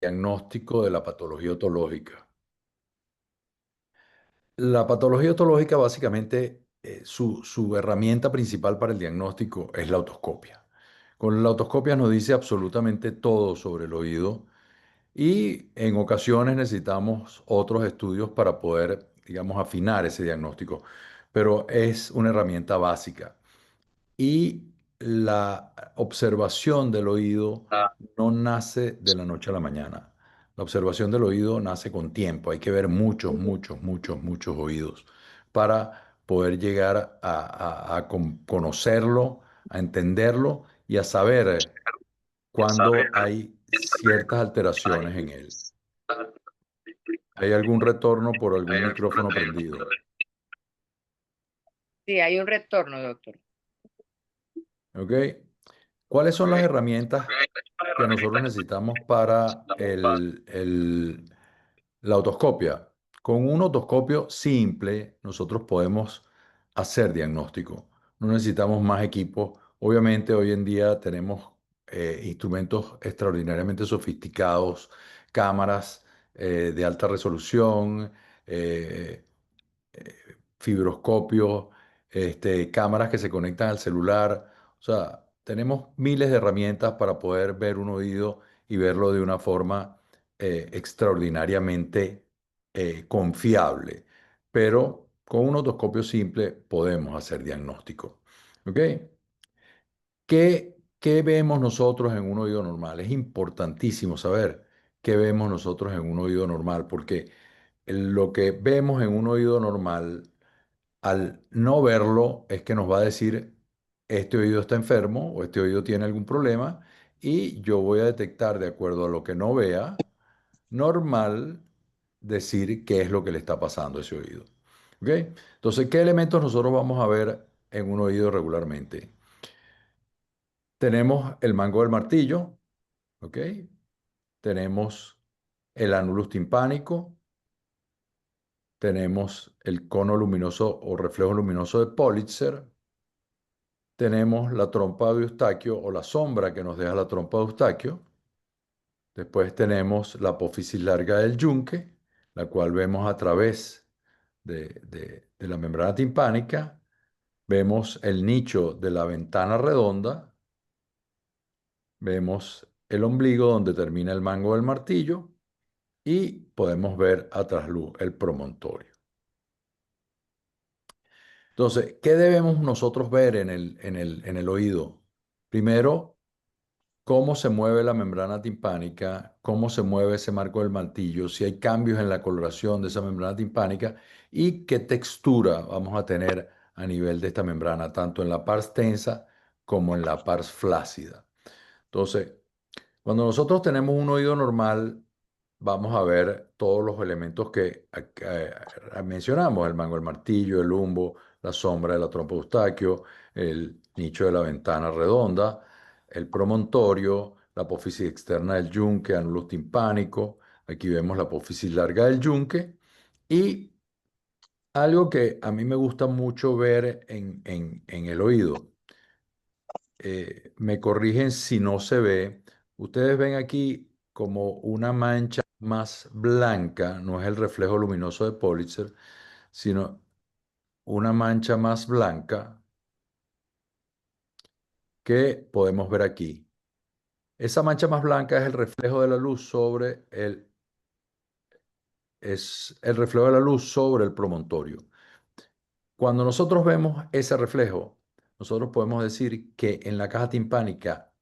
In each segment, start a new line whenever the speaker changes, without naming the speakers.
diagnóstico de la patología otológica. La patología otológica básicamente su herramienta principal para el diagnóstico es la otoscopia. Con la otoscopia nos dice absolutamente todo sobre el oído y en ocasiones necesitamos otros estudios para poder, digamos, afinar ese diagnóstico, pero es una herramienta básica. Y la observación del oído no nace de la noche a la mañana. La observación del oído nace con tiempo. Hay que ver muchos, muchos, muchos, muchos oídos para poder llegar a conocerlo, a entenderlo y a saber cuándo hay ciertas alteraciones en él. ¿Hay algún retorno por algún micrófono prendido?
Sí, hay un retorno, doctor.
¿Ok? ¿Cuáles son las herramientas que nosotros necesitamos para la otoscopia? Con un otoscopio simple, nosotros podemos hacer diagnóstico. No necesitamos más equipos. Obviamente, hoy en día tenemos instrumentos extraordinariamente sofisticados, cámaras de alta resolución, eh, fibroscopios, cámaras que se conectan al celular. O sea, tenemos miles de herramientas para poder ver un oído y verlo de una forma extraordinariamente confiable. Pero con un otoscopio simple podemos hacer diagnóstico. ¿Ok? ¿Qué vemos nosotros en un oído normal? Es importantísimo saber qué vemos nosotros en un oído normal, porque lo que vemos en un oído normal al no verlo es que nos va a decir, este oído está enfermo o este oído tiene algún problema y yo voy a detectar de acuerdo a lo que no vea, normal, decir qué es lo que le está pasando a ese oído. ¿Ok? Entonces, ¿qué elementos nosotros vamos a ver en un oído regularmente? Tenemos el mango del martillo, ¿ok? Tenemos el anulus timpánico, tenemos el cono luminoso o reflejo luminoso de Politzer. Tenemos la trompa de Eustaquio o la sombra que nos deja la trompa de Eustaquio. Después tenemos la apófisis larga del yunque, la cual vemos a través de la membrana timpánica. Vemos el nicho de la ventana redonda. Vemos el ombligo donde termina el mango del martillo. Y podemos ver a trasluz el promontorio. Entonces, ¿qué debemos nosotros ver en el oído? Primero, cómo se mueve la membrana timpánica, cómo se mueve ese marco del martillo, si hay cambios en la coloración de esa membrana timpánica y qué textura vamos a tener a nivel de esta membrana, tanto en la pars tensa como en la pars flácida. Entonces, cuando nosotros tenemos un oído normal, vamos a ver todos los elementos que mencionamos, el mango del martillo, el lumbo, la sombra de la trompa de Eustaquio, el nicho de la ventana redonda, el promontorio, la apófisis externa del yunque, anulus timpánico, aquí vemos la apófisis larga del yunque, y algo que a mí me gusta mucho ver en el oído, me corrigen si no se ve. Ustedes ven aquí como una mancha más blanca, no es el reflejo luminoso de Pulitzer, sino una mancha más blanca que podemos ver aquí. Esa mancha más blanca es el reflejo de la luz sobre es el reflejo de la luz sobre el promontorio. Cuando nosotros vemos ese reflejo, nosotros podemos decir que en la caja timpánica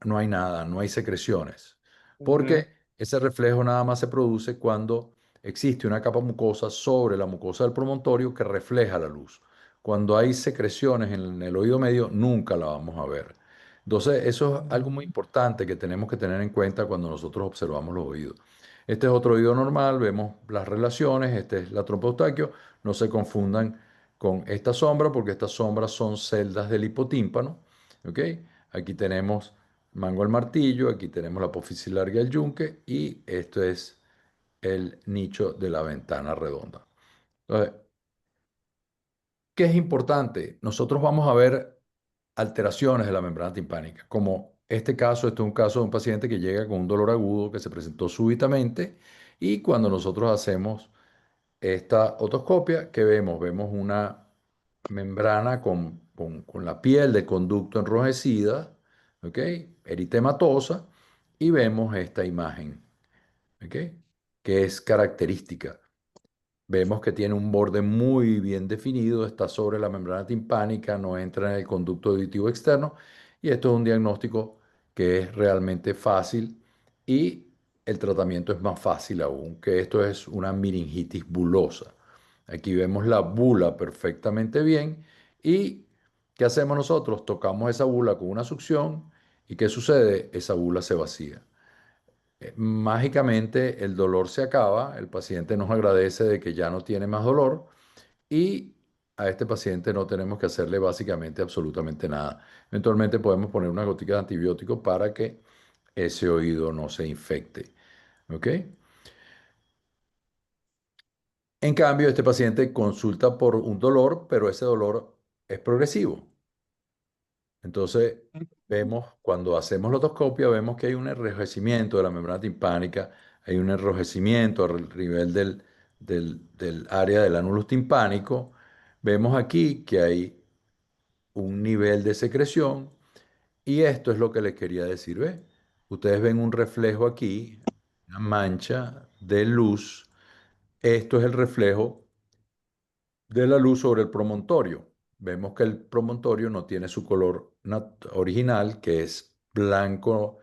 no hay nada, no hay secreciones,
Ujú.
porque ese reflejo nada más se produce cuando existe una capa mucosa sobre la mucosa del promontorio que refleja la luz. Cuando hay secreciones en el oído medio, nunca la vamos a ver. Entonces, eso es algo muy importante que tenemos que tener en cuenta cuando nosotros observamos los oídos. Este es otro oído normal, vemos las relaciones, este es la trompa de Eustaquio, no se confundan con esta sombra, porque estas sombras son celdas del hipotímpano. ¿Ok? Aquí tenemos mango al martillo, aquí tenemos la apófisis larga del yunque y esto es el nicho de la ventana redonda. Entonces, ¿qué es importante? Nosotros vamos a ver alteraciones de la membrana timpánica, como este es un caso de un paciente que llega con un dolor agudo que se presentó súbitamente y cuando nosotros hacemos esta otoscopia, ¿qué vemos? Vemos una membrana con la piel de conducto enrojecida, ¿ok? Eritematosa, y vemos esta imagen, ¿ok? Que es característica. Vemos que tiene un borde muy bien definido, está sobre la membrana timpánica, no entra en el conducto auditivo externo y esto es un diagnóstico que es realmente fácil y el tratamiento es más fácil aún, que esto es una meningitis bulosa. Aquí vemos la bula perfectamente bien y ¿qué hacemos nosotros? Tocamos esa bula con una succión y ¿qué sucede? Esa bula se vacía. Mágicamente el dolor se acaba, el paciente nos agradece de que ya no tiene más dolor y a este paciente no tenemos que hacerle básicamente absolutamente nada. Eventualmente podemos poner una gotica de antibiótico para que ese oído no se infecte. ¿Ok? En cambio, este paciente consulta por un dolor, pero ese dolor es progresivo. Entonces, vemos, cuando hacemos la otoscopia, vemos que hay un enrojecimiento de la membrana timpánica, hay un enrojecimiento al nivel del área del ánulus timpánico. Vemos aquí que hay un nivel de secreción y esto es lo que les quería decir, ¿ve? Ustedes ven un reflejo aquí, una mancha de luz. Esto es el reflejo de la luz sobre el promontorio. Vemos que el promontorio no tiene su color original, que es blanco,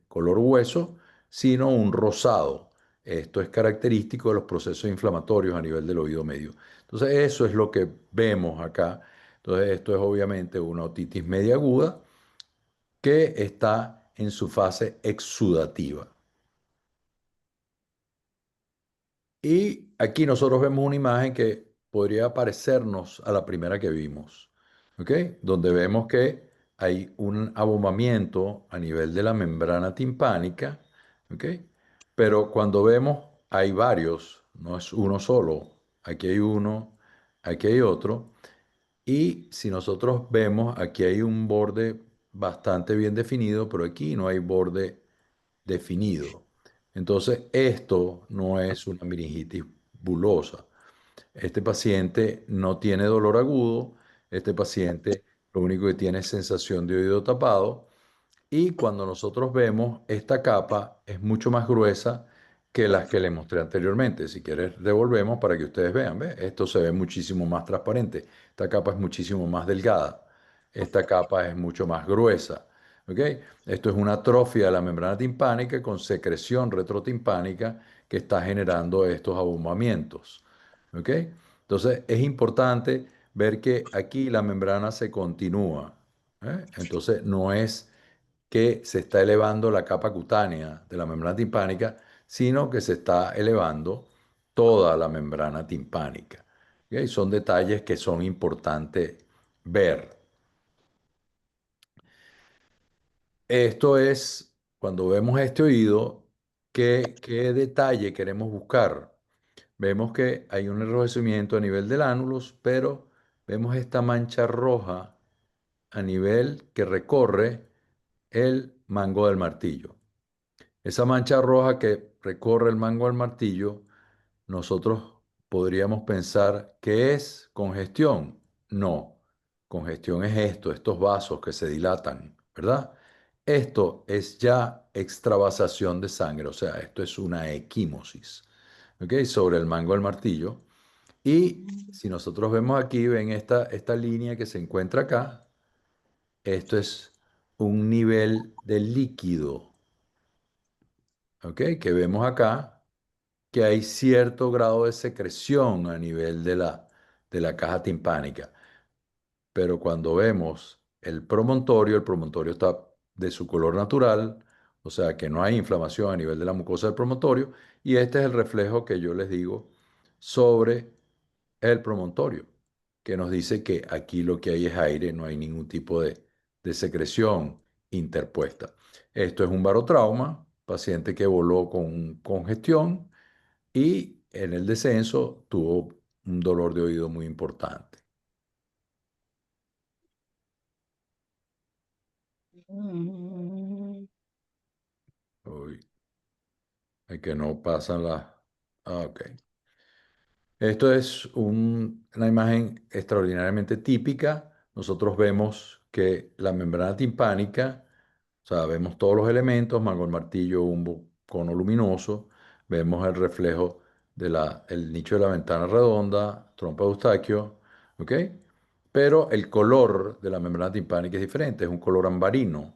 color hueso, sino un rosado. Esto es característico de los procesos inflamatorios a nivel del oído medio. Entonces, eso es lo que vemos acá. Entonces, esto es obviamente una otitis media aguda que está en su fase exudativa. Y aquí nosotros vemos una imagen que podría parecernos a la primera que vimos, ¿ok? Donde vemos que hay un abombamiento a nivel de la membrana timpánica, ¿ok? Pero cuando vemos, hay varios, no es uno solo. Aquí hay uno, aquí hay otro. Y si nosotros vemos, aquí hay un borde bastante bien definido, pero aquí no hay borde definido. Entonces, esto no es una meningitis bulosa. Este paciente no tiene dolor agudo, este paciente lo único que tiene es sensación de oído tapado y cuando nosotros vemos esta capa es mucho más gruesa que las que le mostré anteriormente. Si quieres, devolvemos para que ustedes vean. ¿Ve? Esto se ve muchísimo más transparente. Esta capa es muchísimo más delgada. Esta capa es mucho más gruesa. ¿Ok? Esto es una atrofia de la membrana timpánica con secreción retrotimpánica que está generando estos abombamientos. ¿Ok? Entonces es importante ver que aquí la membrana se continúa. Entonces no es que se está elevando la capa cutánea de la membrana timpánica, sino que se está elevando toda la membrana timpánica. ¿Ok? Son detalles que son importantes ver. Esto es, cuando vemos este oído, ¿qué detalle queremos buscar? Vemos que hay un enrojecimiento a nivel del ánulus, pero vemos esta mancha roja a nivel que recorre el mango del martillo. Esa mancha roja que recorre el mango del martillo, nosotros podríamos pensar que es congestión. No, congestión es esto, estos vasos que se dilatan, ¿verdad? Esto es ya extravasación de sangre, o sea, esto es una equimosis, ¿ok? Sobre el mango del martillo. Y si nosotros vemos aquí, ven esta línea que se encuentra acá, esto es un nivel de líquido, ¿ok? Que vemos acá, que hay cierto grado de secreción a nivel de la caja timpánica. Pero cuando vemos el promontorio está de su color natural, o sea que no hay inflamación a nivel de la mucosa del promontorio, y este es el reflejo que yo les digo sobre el promontorio, que nos dice que aquí lo que hay es aire, no hay ningún tipo de secreción interpuesta. Esto es un barotrauma, paciente que voló con congestión y en el descenso tuvo un dolor de oído muy importante.
Mm,
Uy, es que no pasan las... Ah, ok. Esto es una imagen extraordinariamente típica. Nosotros vemos que la membrana timpánica, o sea, vemos todos los elementos, mango, el martillo, un cono luminoso, vemos el reflejo el nicho de la ventana redonda, trompa de Eustaquio, ¿ok? Pero el color de la membrana timpánica es diferente, es un color ambarino.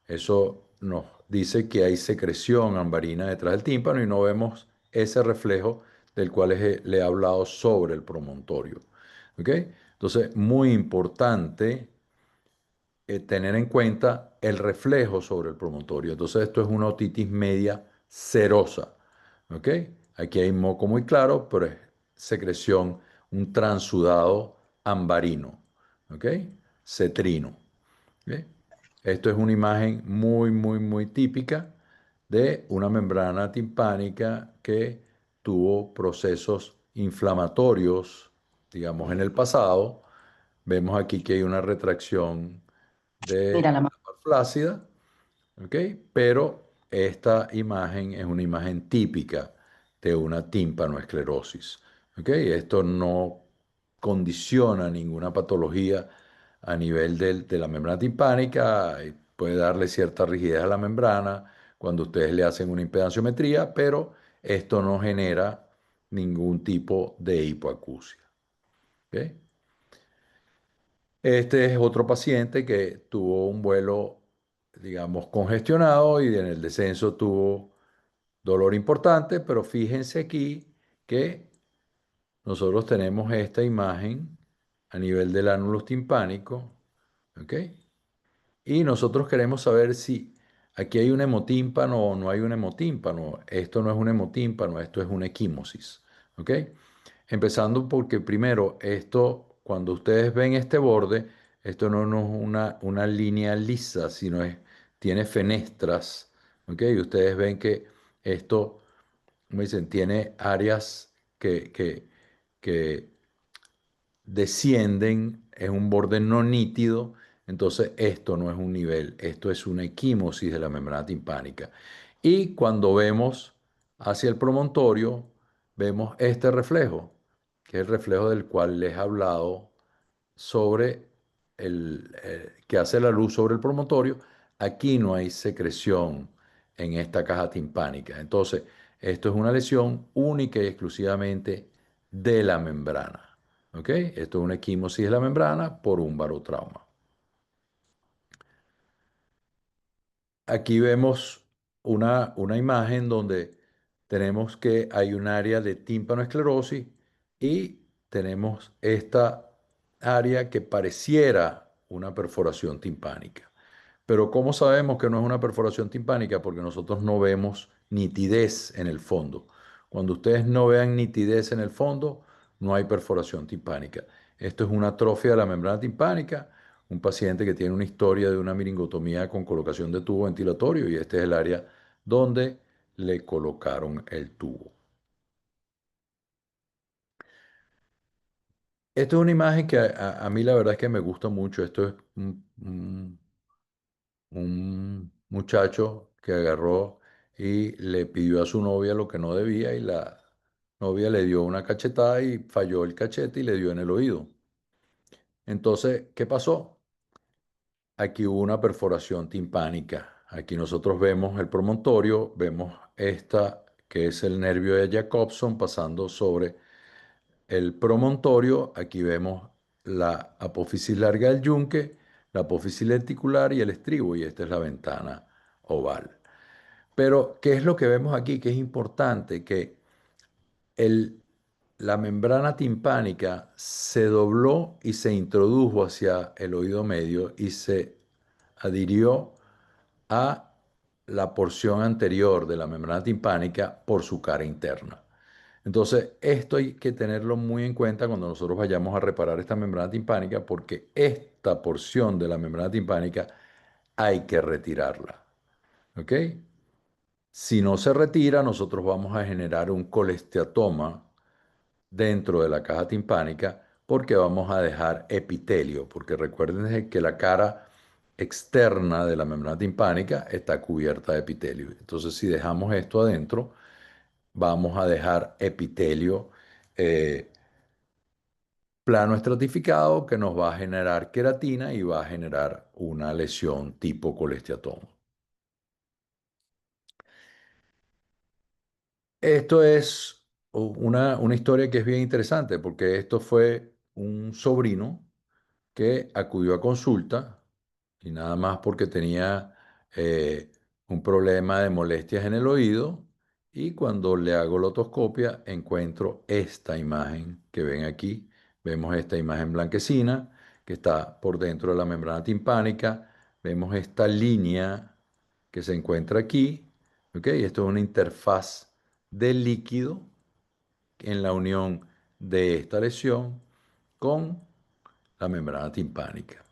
Eso nos dice que hay secreción ambarina detrás del tímpano y no vemos ese reflejo del cual le he hablado sobre el promontorio. ¿Ok? Entonces, muy importante tener en cuenta el reflejo sobre el promontorio. Entonces, esto es una otitis media serosa. ¿Ok? Aquí hay moco muy claro, pero es secreción, un transudado ambarino. ¿Ok? Cetrino. ¿Ok? Esto es una imagen muy, muy, muy típica de una membrana timpánica que tuvo procesos inflamatorios, digamos, en el pasado. Vemos aquí que hay una retracción de
mira la
la par flácida, ¿ok? Pero esta imagen es una imagen típica de una tímpanoesclerosis, ¿ok? Esto no condiciona ninguna patología a nivel de la membrana timpánica, puede darle cierta rigidez a la membrana cuando ustedes le hacen una impedanciometría, pero esto no genera ningún tipo de hipoacusia, ¿ok? Este es otro paciente que tuvo un vuelo, digamos, congestionado y en el descenso tuvo dolor importante, pero fíjense aquí que nosotros tenemos esta imagen a nivel del ánulus timpánico, ¿ok? Y nosotros queremos saber si aquí hay un hemotímpano o no hay un hemotímpano. Esto no es un hemotímpano, esto es una equimosis, ¿ok? Empezando porque primero, esto, cuando ustedes ven este borde, esto no es una línea lisa, sino tiene fenestras, ¿ok? Y ustedes ven que esto, como dicen, tiene áreas que descienden, es un borde no nítido, entonces esto no es un nivel, esto es una equimosis de la membrana timpánica. Y cuando vemos hacia el promontorio, vemos este reflejo, que es el reflejo del cual les he hablado sobre que hace la luz sobre el promontorio. Aquí no hay secreción en esta caja timpánica. Entonces, esto es una lesión única y exclusivamente de la membrana. ¿Ok? Esto es una equimosis de la membrana por un barotrauma. Aquí vemos una imagen donde tenemos que hay un área de tímpanoesclerosis y tenemos esta área que pareciera una perforación timpánica. Pero ¿cómo sabemos que no es una perforación timpánica? Porque nosotros no vemos nitidez en el fondo. Cuando ustedes no vean nitidez en el fondo, no hay perforación timpánica. Esto es una atrofia de la membrana timpánica, un paciente que tiene una historia de una miringotomía con colocación de tubo ventilatorio y este es el área donde le colocaron el tubo. Esto es una imagen que a mí la verdad es que me gusta mucho. Esto es un muchacho que agarró y le pidió a su novia lo que no debía y la novia le dio una cachetada y falló el cachete y le dio en el oído. Entonces, ¿qué pasó? Aquí hubo una perforación timpánica. Aquí nosotros vemos el promontorio, vemos esta que es el nervio de Jacobson pasando sobre el promontorio. Aquí vemos la apófisis larga del yunque, la apófisis lenticular y el estribo, y esta es la ventana oval. Pero, ¿qué es lo que vemos aquí? Que es importante que el, la membrana timpánica se dobló y se introdujo hacia el oído medio y se adhirió a la porción anterior de la membrana timpánica por su cara interna. Entonces, esto hay que tenerlo muy en cuenta cuando nosotros vayamos a reparar esta membrana timpánica, porque esta porción de la membrana timpánica hay que retirarla. ¿Ok? Si no se retira, nosotros vamos a generar un colesteatoma dentro de la caja timpánica porque vamos a dejar epitelio, porque recuerden que la cara externa de la membrana timpánica está cubierta de epitelio. Entonces, si dejamos esto adentro, vamos a dejar epitelio eh, plano estratificado que nos va a generar queratina y va a generar una lesión tipo colesteatoma. Esto es una historia que es bien interesante porque esto fue un sobrino que acudió a consulta y nada más porque tenía eh, un problema de molestias en el oído y cuando le hago la otoscopia encuentro esta imagen que ven aquí. Vemos esta imagen blanquecina que está por dentro de la membrana timpánica. Vemos esta línea que se encuentra aquí. ¿Ok? Esto es una interfaz de líquido en la unión de esta lesión con la membrana timpánica.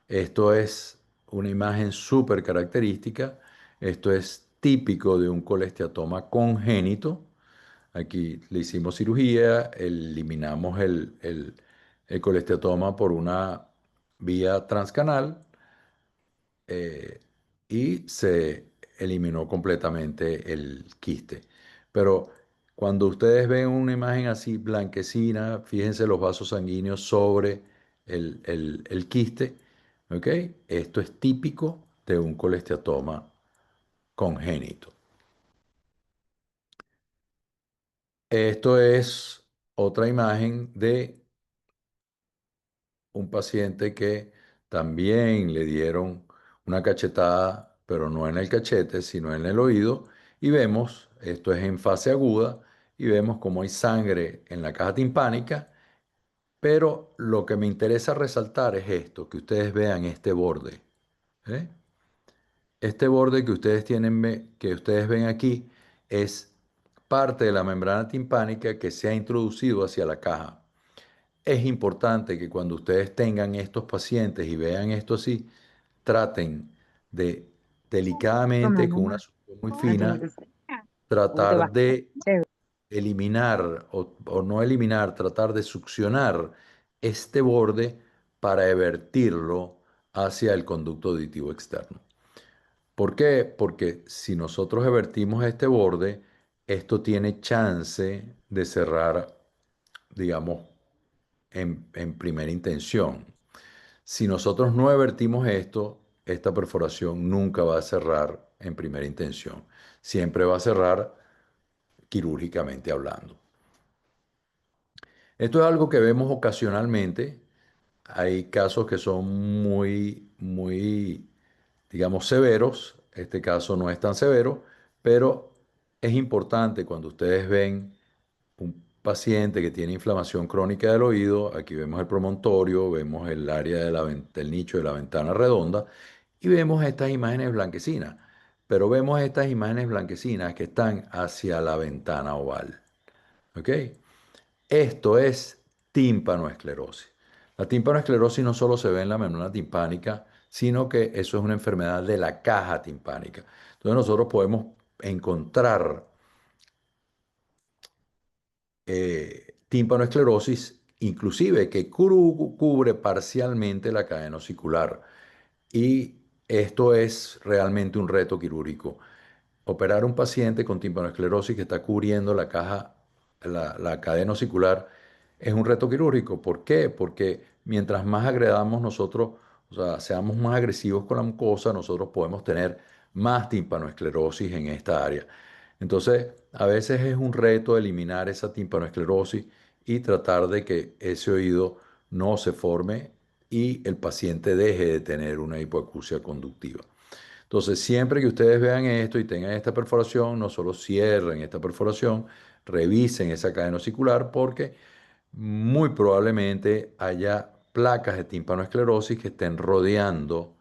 Esto es una imagen súper característica. Esto es típico de un colesteatoma congénito. Aquí le hicimos cirugía, eliminamos el colesteatoma por una vía transcanal eh, y se eliminó completamente el quiste. Pero cuando ustedes ven una imagen así blanquecina, fíjense los vasos sanguíneos sobre el quiste, ¿ok? Esto es típico de un colesteatoma congénito. Esto es otra imagen de un paciente que también le dieron una cachetada, pero no en el cachete, sino en el oído, y vemos, esto es en fase aguda, y vemos cómo hay sangre en la caja timpánica, pero lo que me interesa resaltar es esto, que ustedes vean este borde. ¿Eh? Este borde que ustedes tienen, que ustedes ven aquí, es parte de la membrana timpánica que se ha introducido hacia la caja. Es importante que cuando ustedes tengan estos pacientes y vean esto así, traten de delicadamente, con una sutura muy fina, tratar de eliminar o no eliminar, tratar de succionar este borde para vertirlo hacia el conducto auditivo externo. ¿Por qué? Porque si nosotros vertimos este borde, esto tiene chance de cerrar, digamos, en primera intención. Si nosotros no vertimos esto, esta perforación nunca va a cerrar en primera intención. Siempre va a cerrar quirúrgicamente hablando. Esto es algo que vemos ocasionalmente. Hay casos que son muy, digamos, severos. Este caso no es tan severo, pero es importante cuando ustedes ven un paciente que tiene inflamación crónica del oído, aquí vemos el promontorio, vemos el área del nicho de la ventana redonda y vemos estas imágenes blanquecinas, pero vemos estas imágenes blanquecinas que están hacia la ventana oval. ¿Ok? Esto es tímpanoesclerosis. La tímpanoesclerosis no solo se ve en la membrana timpánica, sino que eso es una enfermedad de la caja timpánica. Entonces nosotros podemos encontrar tímpanoesclerosis, inclusive que cubre parcialmente la cadena osicular. Y esto es realmente un reto quirúrgico. Operar un paciente con timpanoesclerosis que está cubriendo la caja, la cadena osicular, es un reto quirúrgico. ¿Por qué? Porque mientras más agredamos nosotros, o sea, seamos más agresivos con la mucosa, nosotros podemos tener más timpanoesclerosis en esta área. Entonces, a veces es un reto eliminar esa timpanoesclerosis y tratar de que ese oído no se forme y el paciente deje de tener una hipoacusia conductiva. Entonces, siempre que ustedes vean esto y tengan esta perforación, no solo cierren esta perforación, revisen esa cadena osicular porque muy probablemente haya placas de timpanoesclerosis que estén rodeando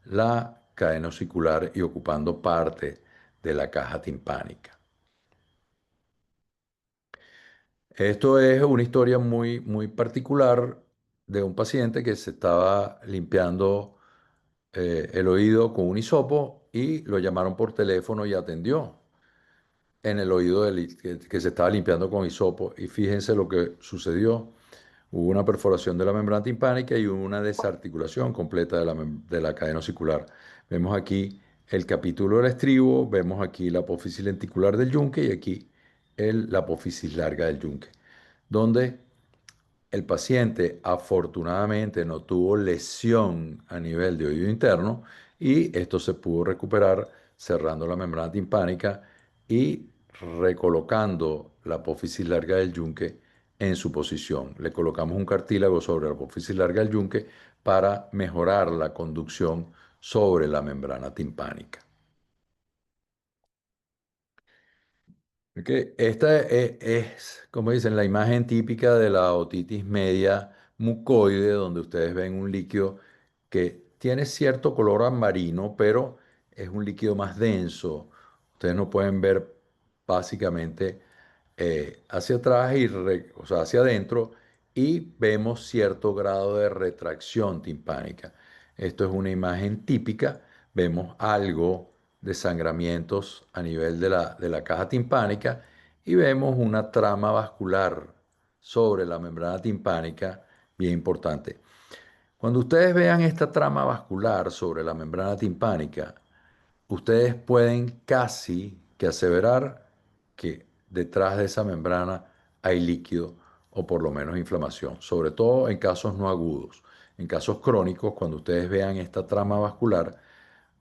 la cadena osicular y ocupando parte de la caja timpánica. Esto es una historia muy particular de un paciente que se estaba limpiando el oído con un hisopo y lo llamaron por teléfono y atendió en el oído que se estaba limpiando con hisopo. Y fíjense lo que sucedió. Hubo una perforación de la membrana timpánica y hubo una desarticulación completa de la cadena osicular. Vemos aquí el capítulo del estribo, vemos aquí la apófisis lenticular del yunque y aquí la apófisis larga del yunque, donde el paciente afortunadamente no tuvo lesión a nivel de oído interno y esto se pudo recuperar cerrando la membrana timpánica y recolocando la apófisis larga del yunque en su posición. Le colocamos un cartílago sobre la apófisis larga del yunque para mejorar la conducción sobre la membrana timpánica. Ok, esta como dicen, la imagen típica de la otitis media mucoide, donde ustedes ven un líquido que tiene cierto color amarino, pero es un líquido más denso. Ustedes no pueden ver básicamente hacia atrás o sea, hacia adentro y vemos cierto grado de retracción timpánica. Esto es una imagen típica. Vemos algo de sangramientos a nivel de la caja timpánica y vemos una trama vascular sobre la membrana timpánica bien importante. Cuando ustedes vean esta trama vascular sobre la membrana timpánica, ustedes pueden casi que aseverar que detrás de esa membrana hay líquido o por lo menos inflamación, sobre todo en casos no agudos. En casos crónicos, cuando ustedes vean esta trama vascular,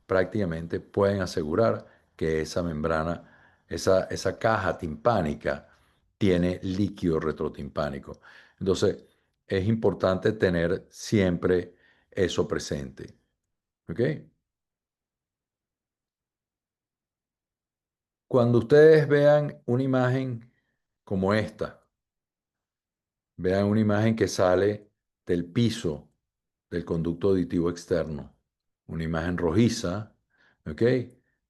prácticamente pueden asegurar que esa membrana, esa caja timpánica, tiene líquido retrotimpánico. Entonces, es importante tener siempre eso presente. ¿Ok? Cuando ustedes vean una imagen como esta, vean una imagen que sale del piso del conducto auditivo externo, una imagen rojiza, ¿ok?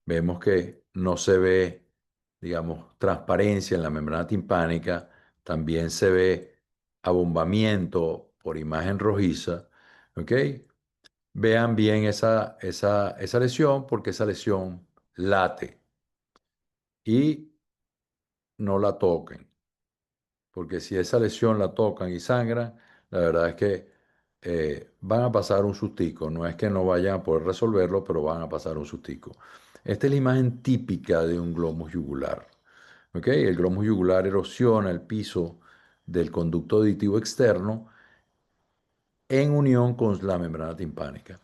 Vemos que no se ve, digamos, transparencia en la membrana timpánica, también se ve abombamiento por imagen rojiza, ¿ok? Vean bien esa lesión porque esa lesión late y no la toquen. Porque si esa lesión la tocan y sangran, la verdad es que van a pasar un sustico. No es que no vayan a poder resolverlo, pero van a pasar un sustico. Esta es la imagen típica de un glomus yugular. ¿Ok? El glomus yugular erosiona el piso del conducto auditivo externo en unión con la membrana timpánica.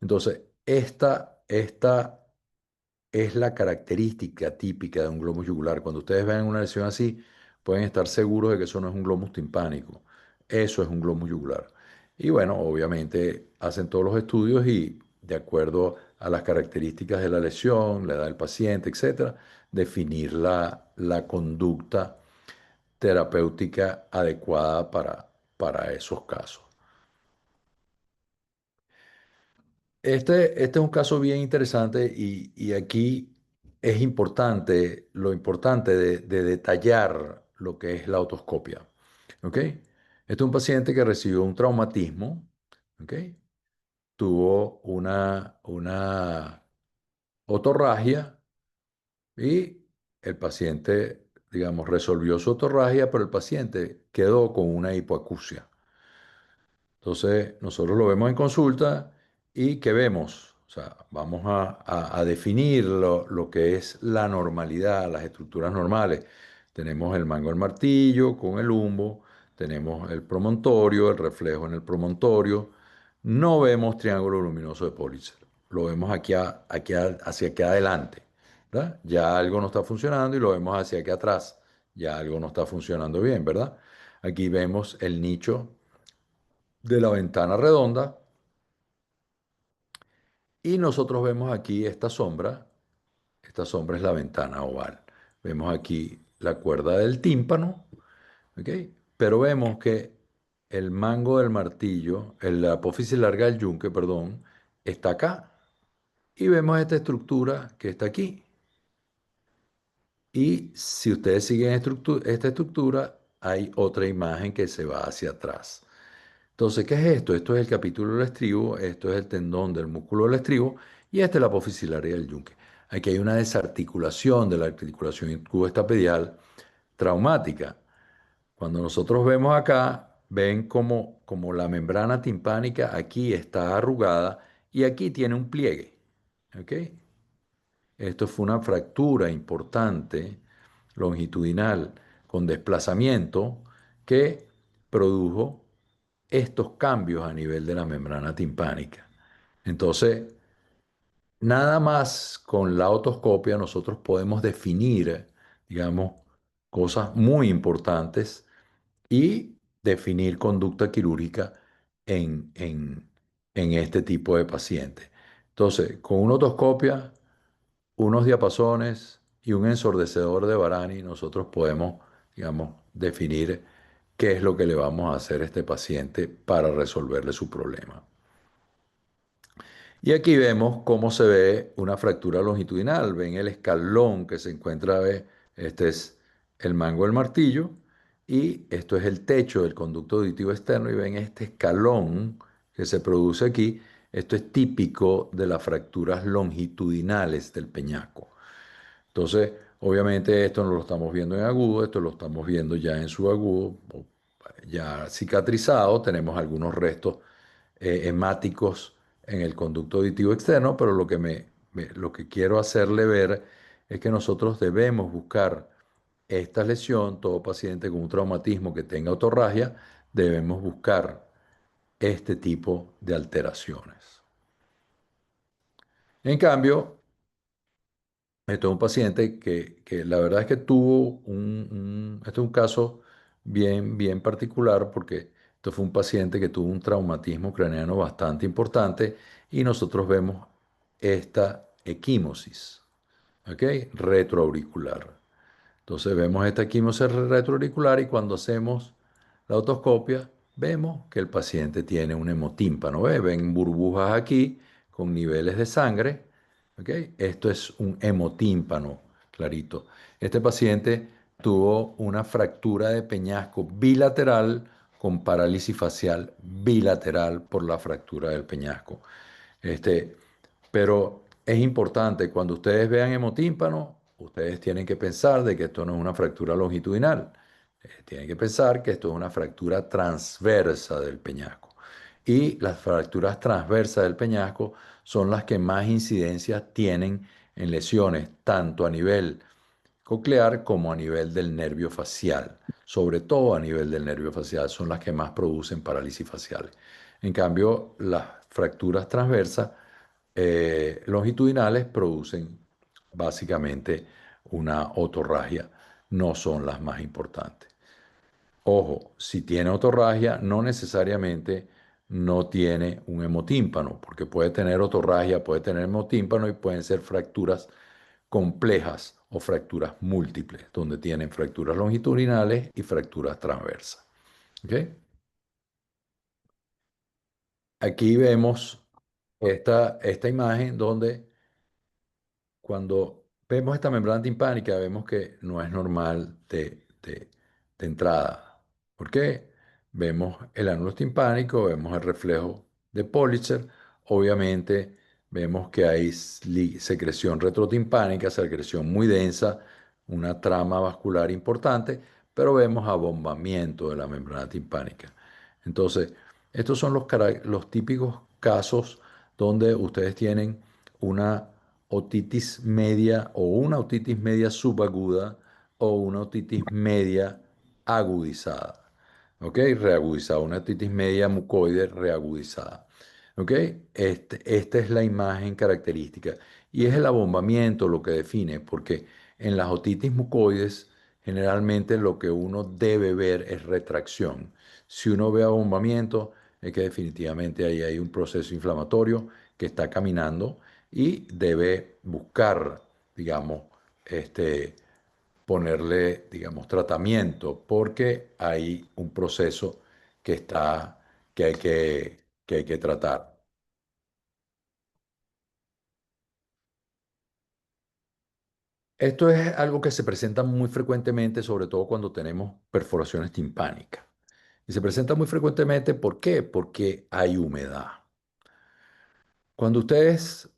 Entonces, esta es la característica típica de un glomus yugular. Cuando ustedes vean una lesión así, pueden estar seguros de que eso no es un glomus timpánico. Eso es un glomus yugular. Y bueno, obviamente hacen todos los estudios y de acuerdo a las características de la lesión, la edad del paciente, etcétera, definir la conducta terapéutica adecuada para esos casos. Este es un caso bien interesante y aquí es importante, lo importante de detallar lo que es la otoscopia. ¿Ok? Este es un paciente que recibió un traumatismo, ¿ok? Tuvo una otorragia y el paciente, digamos, resolvió su otorragia, pero el paciente quedó con una hipoacusia. Entonces, nosotros lo vemos en consulta y ¿qué vemos? O sea, vamos a definir lo que es la normalidad, las estructuras normales. Tenemos el mango del martillo con el humbo, tenemos el promontorio, el reflejo en el promontorio. No vemos triángulo luminoso de Pulitzer. Lo vemos hacia aquí adelante, ¿verdad? Ya algo no está funcionando y lo vemos hacia aquí atrás. Ya algo no está funcionando bien, ¿verdad? Aquí vemos el nicho de la ventana redonda y nosotros vemos aquí esta sombra es la ventana oval. Vemos aquí la cuerda del tímpano, ¿ok? Pero vemos que el mango del martillo, la apófisis larga del yunque, perdón, está acá. Y vemos esta estructura que está aquí. Y si ustedes siguen esta estructura, hay otra imagen que se va hacia atrás. Entonces, ¿qué es esto? Esto es el capítulo del estribo, esto es el tendón del músculo del estribo y esta es la apófisis larga del yunque. Aquí hay una desarticulación de la articulación cubostapedial traumática. Cuando nosotros vemos acá, ven como la membrana timpánica aquí está arrugada y aquí tiene un pliegue. ¿Ok? Esto fue una fractura importante longitudinal con desplazamiento que produjo estos cambios a nivel de la membrana timpánica. Entonces, nada más con la otoscopia nosotros podemos definir, digamos, cosas muy importantes y definir conducta quirúrgica en este tipo de pacientes. Entonces, con una otoscopia, unos diapasones y un ensordecedor de Barani, nosotros podemos, digamos, definir qué es lo que le vamos a hacer a este paciente para resolverle su problema. Y aquí vemos cómo se ve una fractura longitudinal. Ven el escalón que se encuentra, este es el mango del martillo y esto es el techo del conducto auditivo externo y ven este escalón que se produce aquí. Esto es típico de las fracturas longitudinales del peñasco. Entonces, obviamente esto no lo estamos viendo en agudo, esto lo estamos viendo ya en subagudo, ya cicatrizado, tenemos algunos restos hemáticos en el conducto auditivo externo, pero lo que quiero hacerle ver es que nosotros debemos buscar esta lesión, todo paciente con un traumatismo que tenga otorragia, debemos buscar este tipo de alteraciones. En cambio, esto es un paciente que la verdad es que tuvo este es un caso bien particular porque esto fue un paciente que tuvo un traumatismo craneano bastante importante y nosotros vemos esta equimosis, ¿ok? Retroauricular. Entonces vemos esta quimioterapia retroauricular y cuando hacemos la otoscopia vemos que el paciente tiene un hemotímpano. ¿Ve? Ven burbujas aquí con niveles de sangre. ¿Ok? Esto es un hemotímpano, clarito. Este paciente tuvo una fractura de peñasco bilateral con parálisis facial bilateral por la fractura del peñasco. Este, pero es importante, cuando ustedes vean hemotímpano, ustedes tienen que pensar de que esto no es una fractura longitudinal. Tienen que pensar que esto es una fractura transversa del peñasco. Y las fracturas transversas del peñasco son las que más incidencia tienen en lesiones, tanto a nivel coclear como a nivel del nervio facial. Sobre todo a nivel del nervio facial son las que más producen parálisis faciales. En cambio, las fracturas transversas longitudinales producen básicamente una otorragia, no son las más importantes. Ojo, si tiene otorragia, no necesariamente no tiene un hemotímpano, porque puede tener otorragia, puede tener hemotímpano y pueden ser fracturas complejas o fracturas múltiples, donde tienen fracturas longitudinales y fracturas transversas. ¿Ok? Aquí vemos esta imagen donde cuando vemos esta membrana timpánica, vemos que no es normal de entrada. ¿Por qué? Vemos el ángulo timpánico, vemos el reflejo de Pólitzer, obviamente vemos que hay secreción retrotimpánica, secreción muy densa, una trama vascular importante, pero vemos abombamiento de la membrana timpánica. Entonces, estos son los típicos casos donde ustedes tienen una otitis media o una otitis media subaguda o una otitis media agudizada. ¿Ok? Reagudizada, una otitis media mucoide reagudizada. ¿Ok? Esta es la imagen característica y es el abombamiento lo que define, porque en las otitis mucoides generalmente lo que uno debe ver es retracción. Si uno ve abombamiento, es que definitivamente ahí hay un proceso inflamatorio que está caminando y debe buscar, digamos, este, ponerle, digamos, tratamiento, porque hay un proceso que está, que hay que tratar. Esto es algo que se presenta muy frecuentemente, sobre todo cuando tenemos perforaciones timpánicas. Y se presenta muy frecuentemente, ¿por qué? Porque hay humedad. Cuando ustedes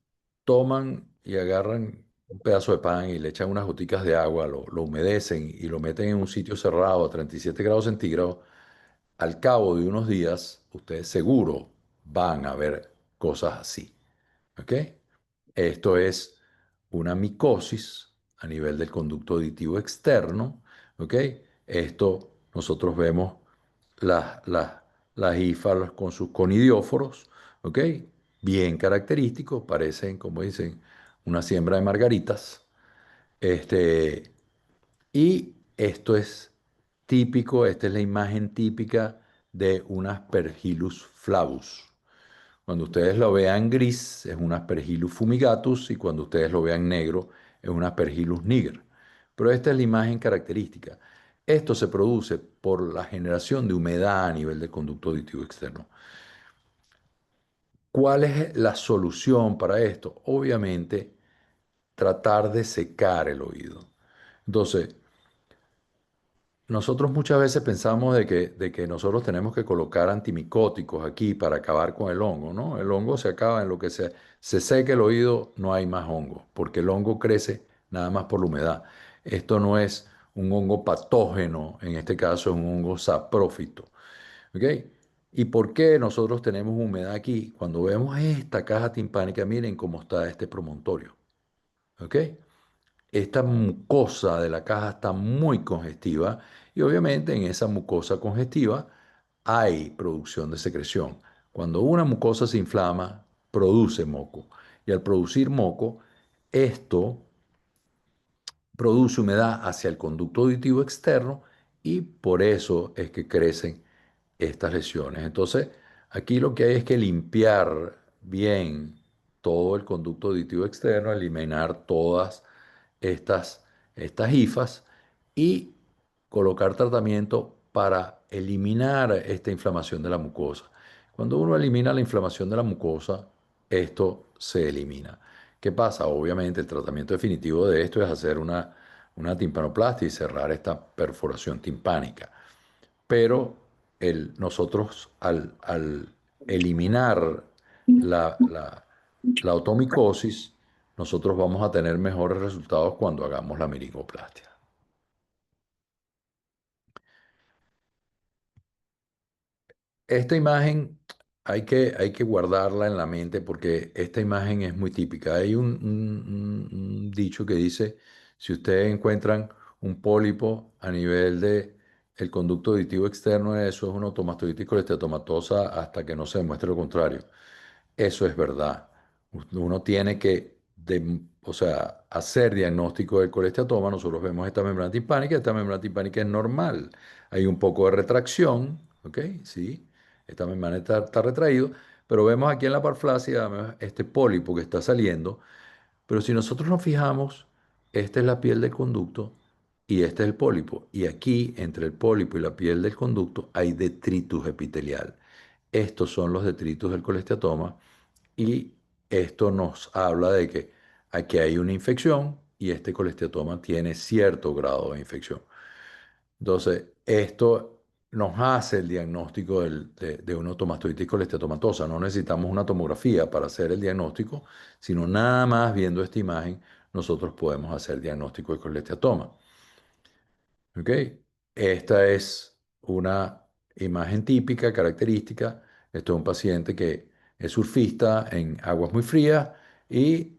toman y agarran un pedazo de pan y le echan unas goticas de agua, lo humedecen y lo meten en un sitio cerrado a 37 grados centígrados, al cabo de unos días, ustedes seguro van a ver cosas así. ¿Ok? Esto es una micosis a nivel del conducto auditivo externo. ¿Ok? Esto nosotros vemos las, las, las hífalas con sus conidióforos. ¿Ok? Bien característicos, parecen, como dicen, una siembra de margaritas. Este, y esto es típico, esta es la imagen típica de un Aspergillus flavus. Cuando ustedes lo vean gris, es un Aspergillus fumigatus, y cuando ustedes lo vean negro, es un Aspergillus niger. Pero esta es la imagen característica. Esto se produce por la generación de humedad a nivel del conducto auditivo externo. ¿Cuál es la solución para esto? Obviamente, tratar de secar el oído. Entonces, nosotros muchas veces pensamos de que nosotros tenemos que colocar antimicóticos aquí para acabar con el hongo, ¿no? El hongo se acaba en lo que se seque el oído, no hay más hongo, porque el hongo crece nada más por la humedad. Esto no es un hongo patógeno, en este caso es un hongo saprófito, ¿ok? ¿Y por qué nosotros tenemos humedad aquí? Cuando vemos esta caja timpánica, miren cómo está este promontorio, ¿ok? Esta mucosa de la caja está muy congestiva y obviamente en esa mucosa congestiva hay producción de secreción. Cuando una mucosa se inflama, produce moco y al producir moco, esto produce humedad hacia el conducto auditivo externo y por eso es que crecen estas lesiones. Entonces, aquí lo que hay es que limpiar bien todo el conducto auditivo externo, eliminar todas estas, estas hifas y colocar tratamiento para eliminar esta inflamación de la mucosa. Cuando uno elimina la inflamación de la mucosa, esto se elimina. ¿Qué pasa? Obviamente el tratamiento definitivo de esto es hacer una timpanoplastia y cerrar esta perforación timpánica. Pero nosotros al eliminar la otomicosis, nosotros vamos a tener mejores resultados cuando hagamos la meringoplastia. Esta imagen hay que guardarla en la mente porque esta imagen es muy típica. Hay un dicho que dice, si ustedes encuentran un pólipo a nivel de el conducto auditivo externo, eso es una otomastoides colesteatomatosa hasta que no se demuestre lo contrario. Eso es verdad. Uno tiene que, o sea, hacer diagnóstico del colesteatoma. Nosotros vemos esta membrana timpánica. Esta membrana timpánica es normal. Hay un poco de retracción, ¿ok? Sí, esta membrana está retraído, pero vemos aquí en la parflasia vemos este pólipo que está saliendo. Pero si nosotros nos fijamos, esta es la piel del conducto y este es el pólipo. Y aquí, entre el pólipo y la piel del conducto, hay detritus epitelial. Estos son los detritus del colesteatoma y esto nos habla de que aquí hay una infección y este colesteatoma tiene cierto grado de infección. Entonces, esto nos hace el diagnóstico de una otomastoitis colesteatomatosa. No necesitamos una tomografía para hacer el diagnóstico, sino nada más viendo esta imagen, nosotros podemos hacer diagnóstico de colesteatoma. ¿Ok? Esta es una imagen típica, característica. Esto es un paciente que es surfista en aguas muy frías y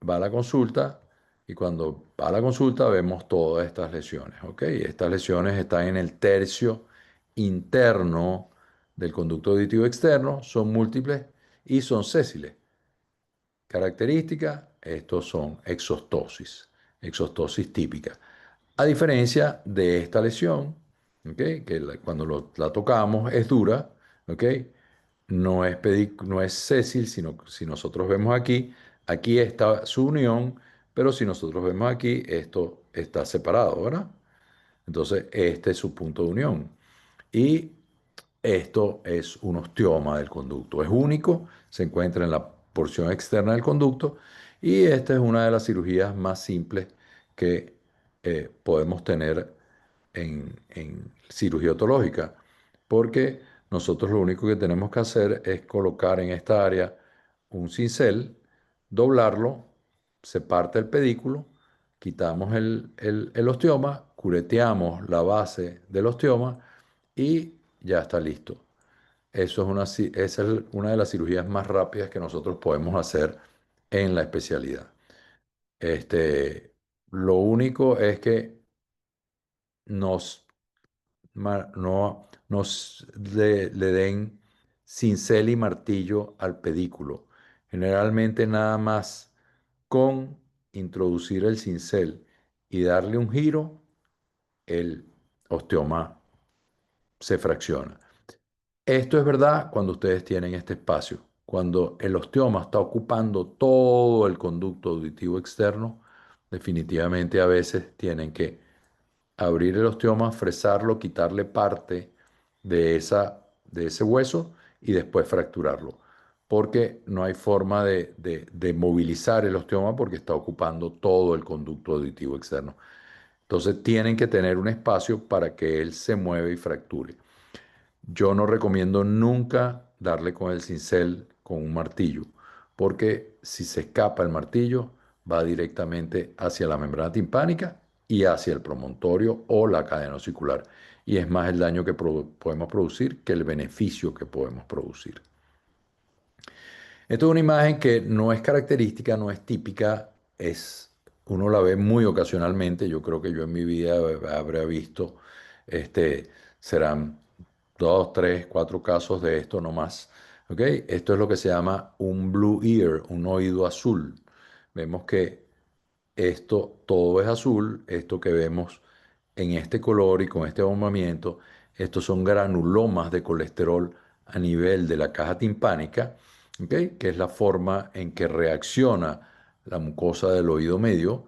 va a la consulta. Y cuando va a la consulta vemos todas estas lesiones. ¿Ok? Estas lesiones están en el tercio interno del conducto auditivo externo, son múltiples y son sésiles. Características, estos son exostosis típica. A diferencia de esta lesión, ¿ok? Que cuando la tocamos es dura, ¿ok? No es sésil, sino si nosotros vemos aquí, aquí está su unión, pero si nosotros vemos aquí, esto está separado, ¿verdad? Entonces, este es su punto de unión. Y esto es un osteoma del conducto. Es único, se encuentra en la porción externa del conducto y esta es una de las cirugías más simples que podemos tener en cirugía otológica, porque nosotros lo único que tenemos que hacer es colocar en esta área un cincel, doblarlo, se parte el pedículo, quitamos el osteoma, cureteamos la base del osteoma y ya está listo. Eso es esa es una de las cirugías más rápidas que nosotros podemos hacer en la especialidad. Este, lo único es que nos, no, nos le den cincel y martillo al pedículo. Generalmente nada más con introducir el cincel y darle un giro, el osteoma se fracciona. Esto es verdad cuando ustedes tienen este espacio. Cuando el osteoma está ocupando todo el conducto auditivo externo, definitivamente a veces tienen que abrir el osteoma, fresarlo, quitarle parte de ese hueso y después fracturarlo. Porque no hay forma de movilizar el osteoma porque está ocupando todo el conducto auditivo externo. Entonces tienen que tener un espacio para que él se mueva y fracture. Yo no recomiendo nunca darle con el cincel con un martillo, porque si se escapa el martillo, va directamente hacia la membrana timpánica y hacia el promontorio o la cadena ocicular. Y es más el daño que podemos producir que el beneficio que podemos producir. Esto es una imagen que no es característica, no es típica, uno la ve muy ocasionalmente. Yo creo que yo en mi vida habré visto, este, serán dos, tres, cuatro casos de esto no más. ¿Ok? Esto es lo que se llama un blue ear, un oído azul. Vemos que esto todo es azul, esto que vemos en este color y con este bombamiento, estos son granulomas de colesterol a nivel de la caja timpánica, ¿ok? Que es la forma en que reacciona la mucosa del oído medio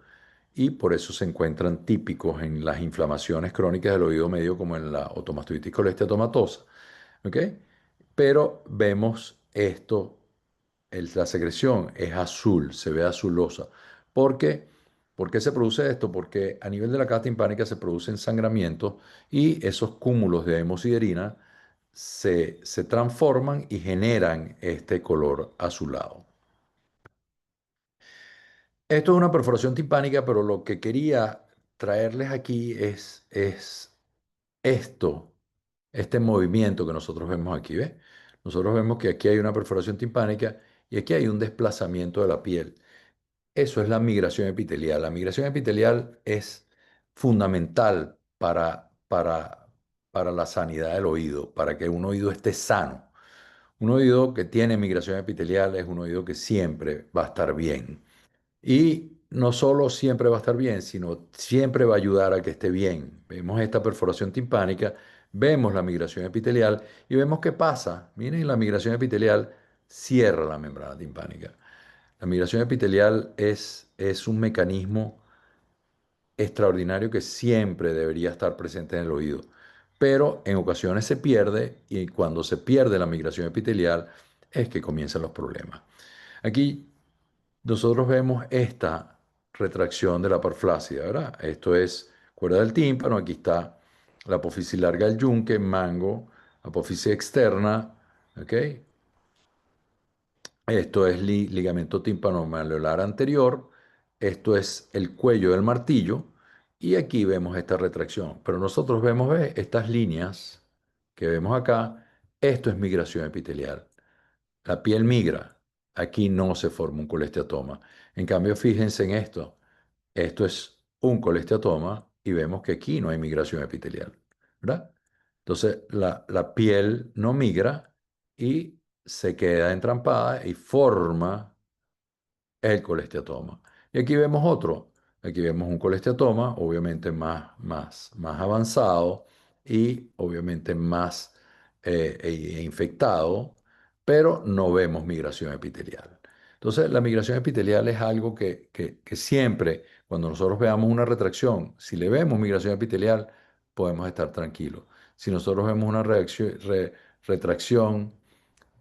y por eso se encuentran típicos en las inflamaciones crónicas del oído medio como en la otomastitis colesteatomatosa, ¿ok? Pero vemos esto, la secreción es azul, se ve azulosa. ¿Por qué? ¿Por qué se produce esto? Porque a nivel de la caja timpánica se producen sangramientos y esos cúmulos de hemosiderina se transforman y generan este color azulado. Esto es una perforación timpánica, pero lo que quería traerles aquí es esto, este movimiento que nosotros vemos aquí, ¿ves? Nosotros vemos que aquí hay una perforación timpánica y aquí hay un desplazamiento de la piel. Eso es la migración epitelial. La migración epitelial es fundamental para la sanidad del oído, para que un oído esté sano. Un oído que tiene migración epitelial es un oído que siempre va a estar bien. Y no solo siempre va a estar bien, sino siempre va a ayudar a que esté bien. Vemos esta perforación timpánica, vemos la migración epitelial y vemos qué pasa. Miren, la migración epitelial cierra la membrana timpánica. La migración epitelial es un mecanismo extraordinario que siempre debería estar presente en el oído, pero en ocasiones se pierde y cuando se pierde la migración epitelial es que comienzan los problemas. Aquí nosotros vemos esta retracción de la paraflasia, ¿verdad? Esto es cuerda del tímpano, aquí está la apófisis larga del yunque, mango, apófisis externa, ¿ok? Esto es ligamento tímpano-malleolar anterior, esto es el cuello del martillo y aquí vemos esta retracción. Pero nosotros vemos, ¿ve? Estas líneas que vemos acá, esto es migración epitelial. La piel migra, aquí no se forma un colesteatoma. En cambio, fíjense en esto. Esto es un colesteatoma y vemos que aquí no hay migración epitelial, ¿verdad? Entonces, la piel no migra y se queda entrampada y forma el colesteatoma. Y aquí vemos otro. Aquí vemos un colesteatoma, obviamente más avanzado y obviamente más infectado, pero no vemos migración epitelial. Entonces, la migración epitelial es algo que siempre, cuando nosotros veamos una retracción, si le vemos migración epitelial, podemos estar tranquilos. Si nosotros vemos una retracción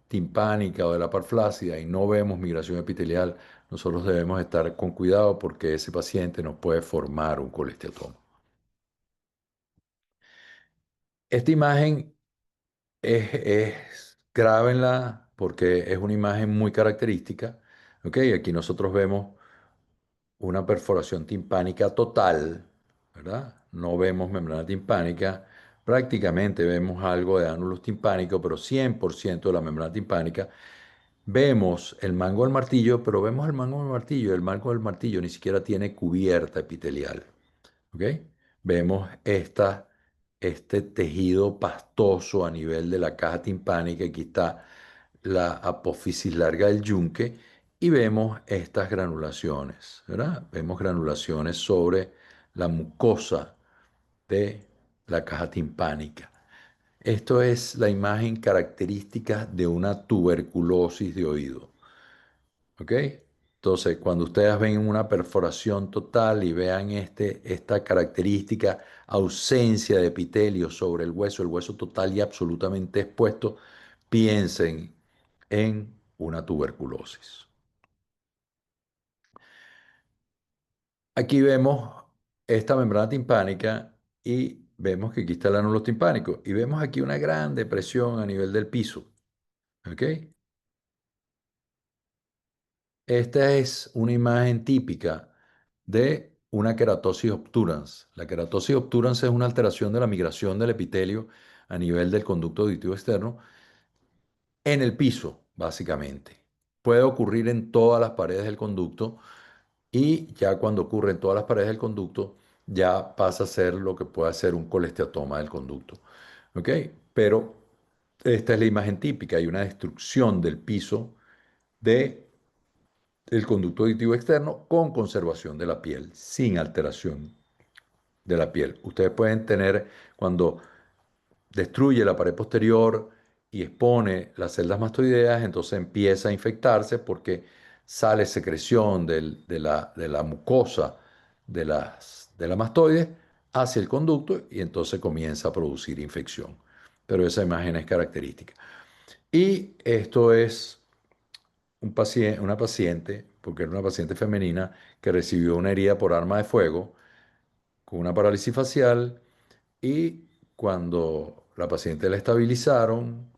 timpánica o de la paraflasia y no vemos migración epitelial, nosotros debemos estar con cuidado porque ese paciente nos puede formar un colesteatoma. Esta imagen grábenla porque es una imagen muy característica. ¿Ok? Aquí nosotros vemos una perforación timpánica total, ¿verdad? No vemos membrana timpánica, prácticamente vemos algo de ánulus timpánico, pero 100% de la membrana timpánica. Vemos el mango del martillo, pero vemos el mango del martillo. El mango del martillo ni siquiera tiene cubierta epitelial. ¿Ok? Vemos este tejido pastoso a nivel de la caja timpánica. Aquí está la apófisis larga del yunque y vemos estas granulaciones, ¿verdad? Vemos granulaciones sobre la mucosa de la caja timpánica. Esto es la imagen característica de una tuberculosis de oído. ¿Ok? Entonces, cuando ustedes ven una perforación total y vean esta característica ausencia de epitelio sobre el hueso total y absolutamente expuesto, piensen en una tuberculosis. Aquí vemos esta membrana timpánica y vemos que aquí está el ánulo timpánico y vemos aquí una gran depresión a nivel del piso. ¿Ok? Esta es una imagen típica de una keratosis obturans. La keratosis obturans es una alteración de la migración del epitelio a nivel del conducto auditivo externo en el piso, básicamente. Puede ocurrir en todas las paredes del conducto y ya cuando ocurre en todas las paredes del conducto, ya pasa a ser lo que puede ser un colesteatoma del conducto. ¿Ok? Pero esta es la imagen típica. Hay una destrucción del piso de el conducto auditivo externo con conservación de la piel, sin alteración de la piel. Ustedes pueden tener, cuando destruye la pared posterior y expone las celdas mastoideas, entonces empieza a infectarse porque sale secreción de la mucosa de la mastoide hacia el conducto y entonces comienza a producir infección. Pero esa imagen es característica. Y esto es una paciente, porque era una paciente femenina, que recibió una herida por arma de fuego con una parálisis facial y cuando la paciente la estabilizaron,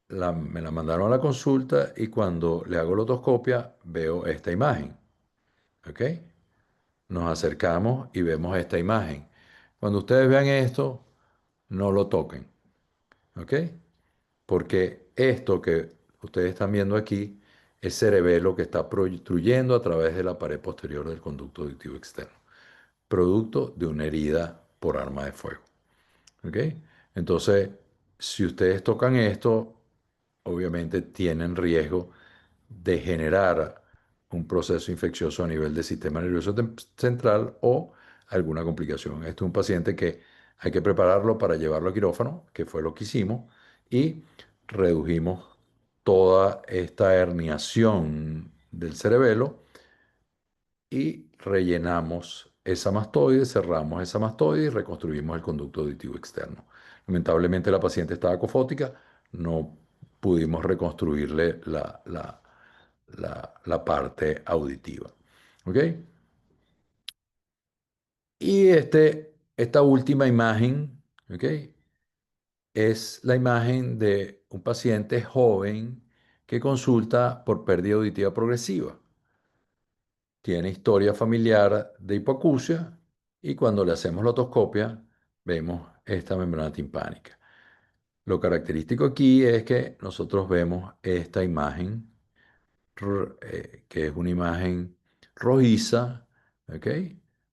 me la mandaron a la consulta y cuando le hago la otoscopia veo esta imagen. ¿Ok? Nos acercamos y vemos esta imagen. Cuando ustedes vean esto, no lo toquen. ¿Ok? Porque esto que ustedes están viendo aquí es cerebelo que está protrudiendo a través de la pared posterior del conducto auditivo externo, producto de una herida por arma de fuego. ¿Ok? Entonces, si ustedes tocan esto, obviamente tienen riesgo de generar un proceso infeccioso a nivel del sistema nervioso central o alguna complicación. Este es un paciente que hay que prepararlo para llevarlo a quirófano, que fue lo que hicimos, y redujimos toda esta herniación del cerebelo y rellenamos esa mastoide, cerramos esa mastoide y reconstruimos el conducto auditivo externo. Lamentablemente la paciente estaba cofótica, no pudimos reconstruirle la parte auditiva. ¿Ok? Y esta última imagen, ¿ok? Es la imagen de un paciente joven que consulta por pérdida auditiva progresiva. Tiene historia familiar de hipoacusia y cuando le hacemos la otoscopia vemos esta membrana timpánica. Lo característico aquí es que nosotros vemos esta imagen, que es una imagen rojiza, ¿ok?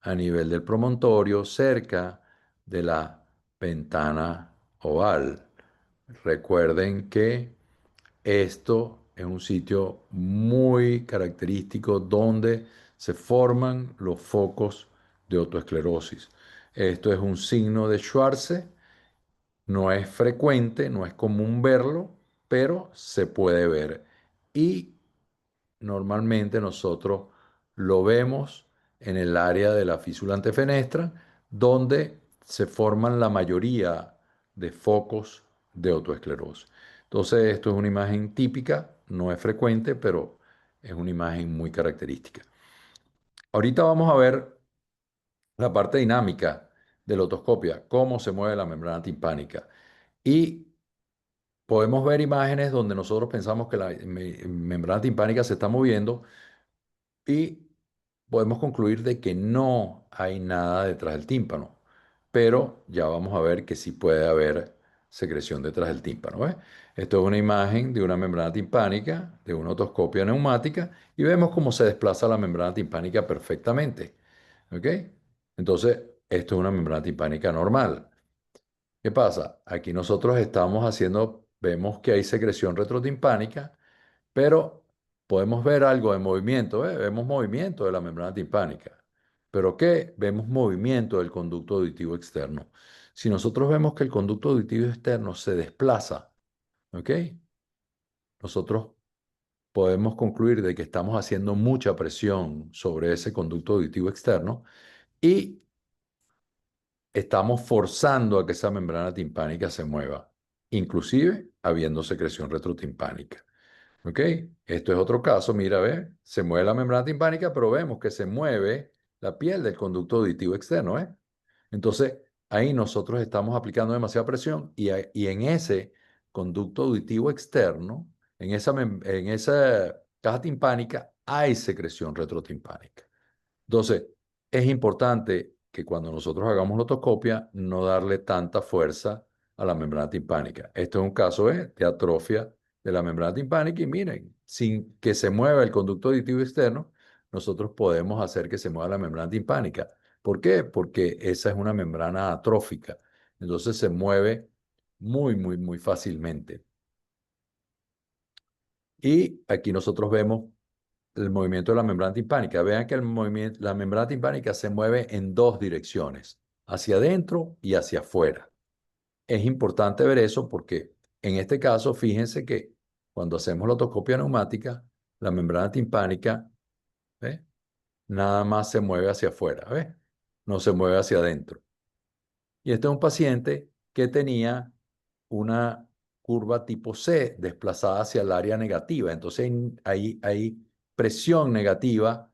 A nivel del promontorio, cerca de la ventana oval. Recuerden que esto es un sitio muy característico donde se forman los focos de otoesclerosis. Esto es un signo de Schwarze, no es frecuente, no es común verlo, pero se puede ver. Y normalmente nosotros lo vemos en el área de la físula antefenestra, donde se forman la mayoría de focos de otoesclerosis. Entonces, esto es una imagen típica, no es frecuente, pero es una imagen muy característica. Ahorita vamos a ver la parte dinámica de la otoscopia, cómo se mueve la membrana timpánica. Y podemos ver imágenes donde nosotros pensamos que la membrana timpánica se está moviendo y podemos concluir de que no hay nada detrás del tímpano. pero ya vamos a ver que sí puede haber secreción detrás del tímpano, ¿ves? Esto es una imagen de una membrana timpánica, de una otoscopia neumática, y vemos cómo se desplaza la membrana timpánica perfectamente, ¿ok? Entonces, esto es una membrana timpánica normal. ¿Qué pasa? Aquí nosotros estamos haciendo, vemos que hay secreción retrotimpánica, pero podemos ver algo de movimiento, ¿eh? Vemos movimiento de la membrana timpánica. ¿Pero qué? Vemos movimiento del conducto auditivo externo. Si nosotros vemos que el conducto auditivo externo se desplaza, ¿ok? Nosotros podemos concluir de que estamos haciendo mucha presión sobre ese conducto auditivo externo y estamos forzando a que esa membrana timpánica se mueva, inclusive habiendo secreción retrotimpánica. ¿Ok? Esto es otro caso, mira, ve, se mueve la membrana timpánica, pero vemos que se mueve la piel del conducto auditivo externo, ¿eh? Entonces, ahí nosotros estamos aplicando demasiada presión y en ese conducto auditivo externo, en esa caja timpánica, hay secreción retrotimpánica. Entonces, es importante que cuando nosotros hagamos la otoscopia, no darle tanta fuerza a la membrana timpánica. Esto es un caso de atrofia de la membrana timpánica y miren, sin que se mueva el conducto auditivo externo, nosotros podemos hacer que se mueva la membrana timpánica. ¿Por qué? Porque esa es una membrana atrófica. Entonces se mueve muy fácilmente. Y aquí nosotros vemos el movimiento de la membrana timpánica. Vean que la membrana timpánica se mueve en dos direcciones, hacia adentro y hacia afuera. Es importante ver eso porque en este caso, fíjense que cuando hacemos la otoscopia neumática, la membrana timpánica, ¿ve? Nada más se mueve hacia afuera, ¿ve? No se mueve hacia adentro. Y este es un paciente que tenía una curva tipo C desplazada hacia el área negativa. Entonces hay presión negativa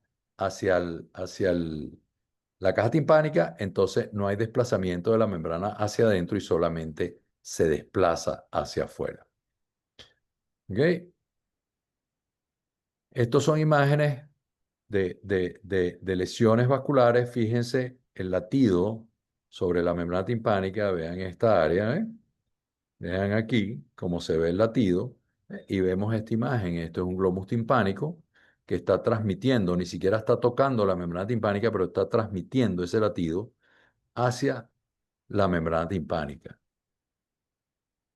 la caja timpánica, entonces no hay desplazamiento de la membrana hacia adentro y solamente se desplaza hacia afuera. ¿Ok? Estos son imágenes de lesiones vasculares. Fíjense el latido sobre la membrana timpánica. Vean esta área, ¿eh? Vean aquí cómo se ve el latido y vemos esta imagen. Esto es un globus timpánico que está transmitiendo, ni siquiera está tocando la membrana timpánica, pero está transmitiendo ese latido hacia la membrana timpánica.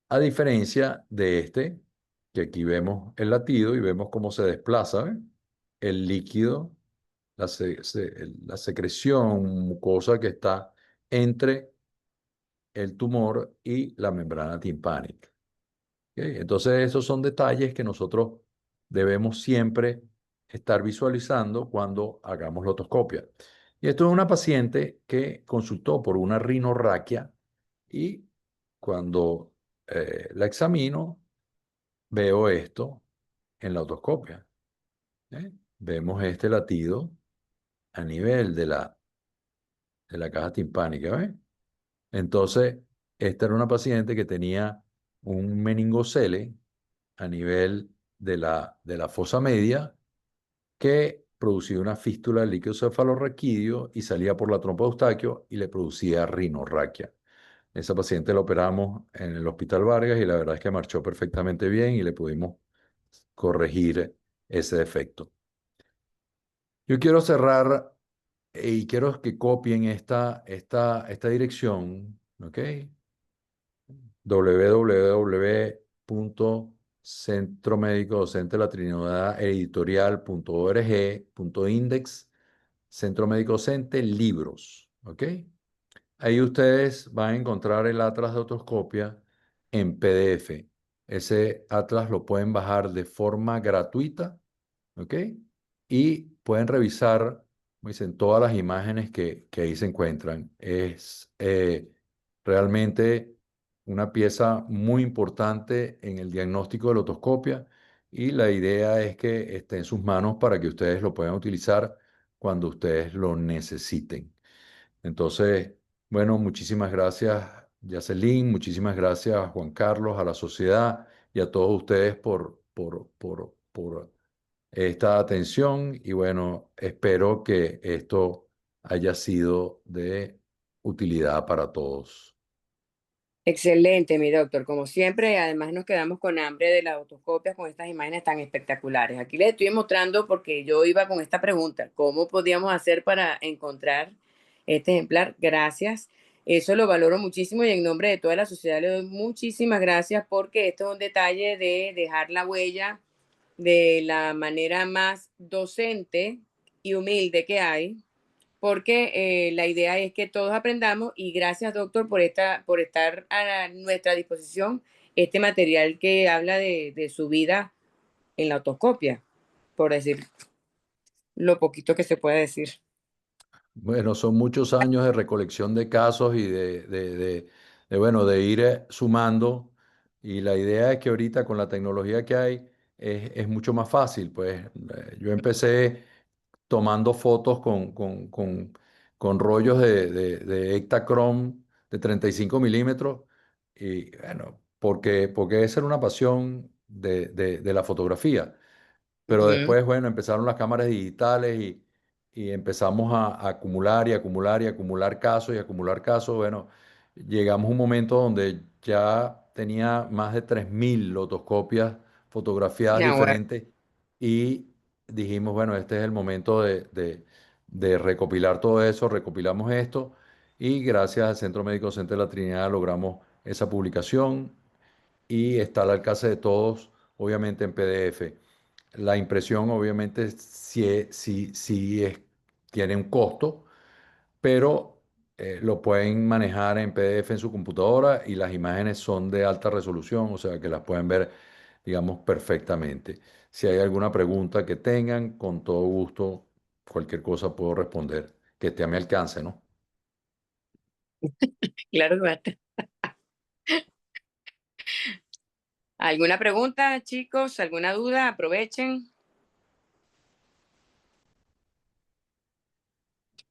A diferencia de este, que aquí vemos el latido y vemos cómo se desplaza, ¿ve? El líquido, la secreción mucosa que está entre el tumor y la membrana timpánica. ¿Ok? Entonces, esos son detalles que nosotros debemos siempre estar visualizando cuando hagamos la otoscopia. Y esto es una paciente que consultó por una rinorraquia y cuando la examino, veo esto en la otoscopia. ¿Eh? Vemos este latido a nivel de la caja timpánica, ¿ves? Entonces, esta era una paciente que tenía un meningocele a nivel de la fosa media que producía una fístula del líquido cefalorraquídeo y salía por la trompa de Eustaquio y le producía rinorraquia. Esa paciente la operamos en el Hospital Vargas y la verdad es que marchó perfectamente bien y le pudimos corregir ese defecto. Yo quiero cerrar y quiero que copien esta dirección, ¿ok? www.centromédico docente de la Trinidad editorial.org.index Centro Médico Docente Libros, ¿ok? Ahí ustedes van a encontrar el atlas de otoscopia en PDF. Ese atlas lo pueden bajar de forma gratuita, ¿ok? Y pueden revisar, como dicen, todas las imágenes que ahí se encuentran. Es realmente una pieza muy importante en el diagnóstico de la otoscopia y la idea es que esté en sus manos para que ustedes lo puedan utilizar cuando ustedes lo necesiten. Entonces, bueno, muchísimas gracias, Yacelín, muchísimas gracias, Juan Carlos, a la sociedad y a todos ustedes por esta atención y bueno, espero que esto haya sido de utilidad para todos.
Excelente, mi doctor. Como siempre, además nos quedamos con hambre de las otoscopias con estas imágenes tan espectaculares. Aquí les estoy mostrando porque yo iba con esta pregunta, ¿cómo podíamos hacer para encontrar este ejemplar? Gracias. Eso lo valoro muchísimo y en nombre de toda la sociedad le doy muchísimas gracias porque esto es un detalle de dejar la huella de la manera más docente y humilde que hay porque la idea es que todos aprendamos y gracias, doctor, por estar a nuestra disposición este material que habla de su vida en la autoscopia, por decir lo poquito que se puede decir.
Bueno, son muchos años de recolección de casos y bueno, de ir sumando. Y la idea es que ahorita con la tecnología que hay es mucho más fácil. Pues yo empecé tomando fotos con rollos de Ektachrome de 35 milímetros. Y bueno, porque esa era una pasión de la fotografía. Pero
Ujú.
después, bueno, empezaron las cámaras digitales y empezamos a acumular y acumular y acumular casos y acumular casos. Bueno, llegamos a un momento donde ya tenía más de 3.000 lotoscopias fotografiadas
No, bueno,
diferentes y dijimos, bueno, este es el momento de recopilar todo eso, recopilamos esto y gracias al Centro Médico Centro de la Trinidad logramos esa publicación y está al alcance de todos, obviamente en PDF. La impresión obviamente tiene un costo, pero lo pueden manejar en PDF en su computadora y las imágenes son de alta resolución, o sea que las pueden ver, digamos, perfectamente. Si hay alguna pregunta que tengan, con todo gusto, cualquier cosa puedo responder que esté a mi alcance, ¿no?
claro que basta. ¿Alguna pregunta, chicos? ¿Alguna duda? Aprovechen.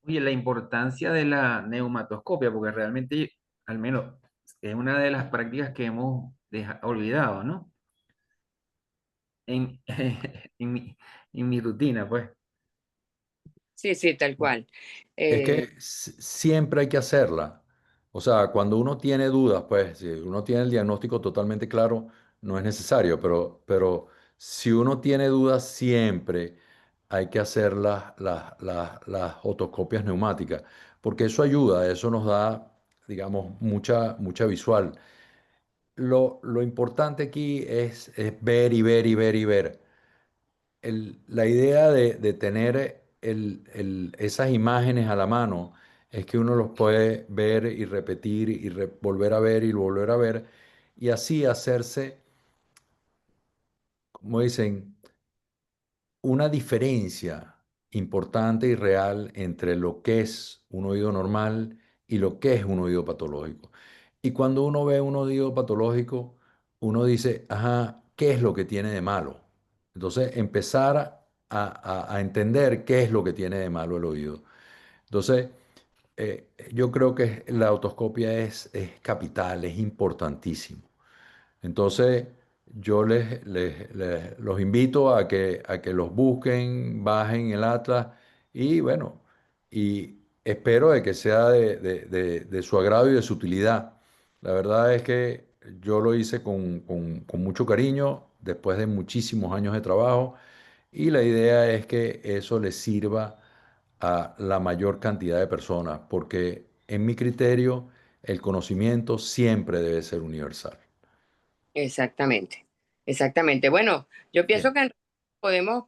Oye, la importancia de la neumatoscopia, porque realmente, al menos, es una de las prácticas que hemos olvidado, ¿no? En, en mi rutina, pues.
Sí, sí, tal cual.
Es que
Eh,
siempre hay que hacerla. O sea, cuando uno tiene dudas, pues si uno tiene el diagnóstico totalmente claro, no es necesario, pero si uno tiene dudas, siempre hay que hacer las otoscopias neumáticas, porque eso ayuda, eso nos da, digamos, mucha visual. Lo importante aquí es ver y ver y ver y ver la idea de tener esas imágenes a la mano es que uno los puede ver y repetir y volver a ver y volver a ver y así hacerse, como dicen, una diferencia importante y real entre lo que es un oído normal y lo que es un oído patológico. Y cuando uno ve un oído patológico, uno dice, ajá, ¿qué es lo que tiene de malo? Entonces, empezar a entender qué es lo que tiene de malo el oído. Entonces, yo creo que la otoscopia es capital, es importantísimo. Entonces, yo los invito a que los busquen, bajen el Atlas y bueno, y espero de que sea de su agrado y de su utilidad. La verdad es que yo lo hice con mucho cariño, después de muchísimos años de trabajo, y la idea es que eso le sirva a la mayor cantidad de personas, porque en mi criterio, el conocimiento siempre debe ser universal.
Exactamente, exactamente. Bueno, yo pienso
Bien.
que podemos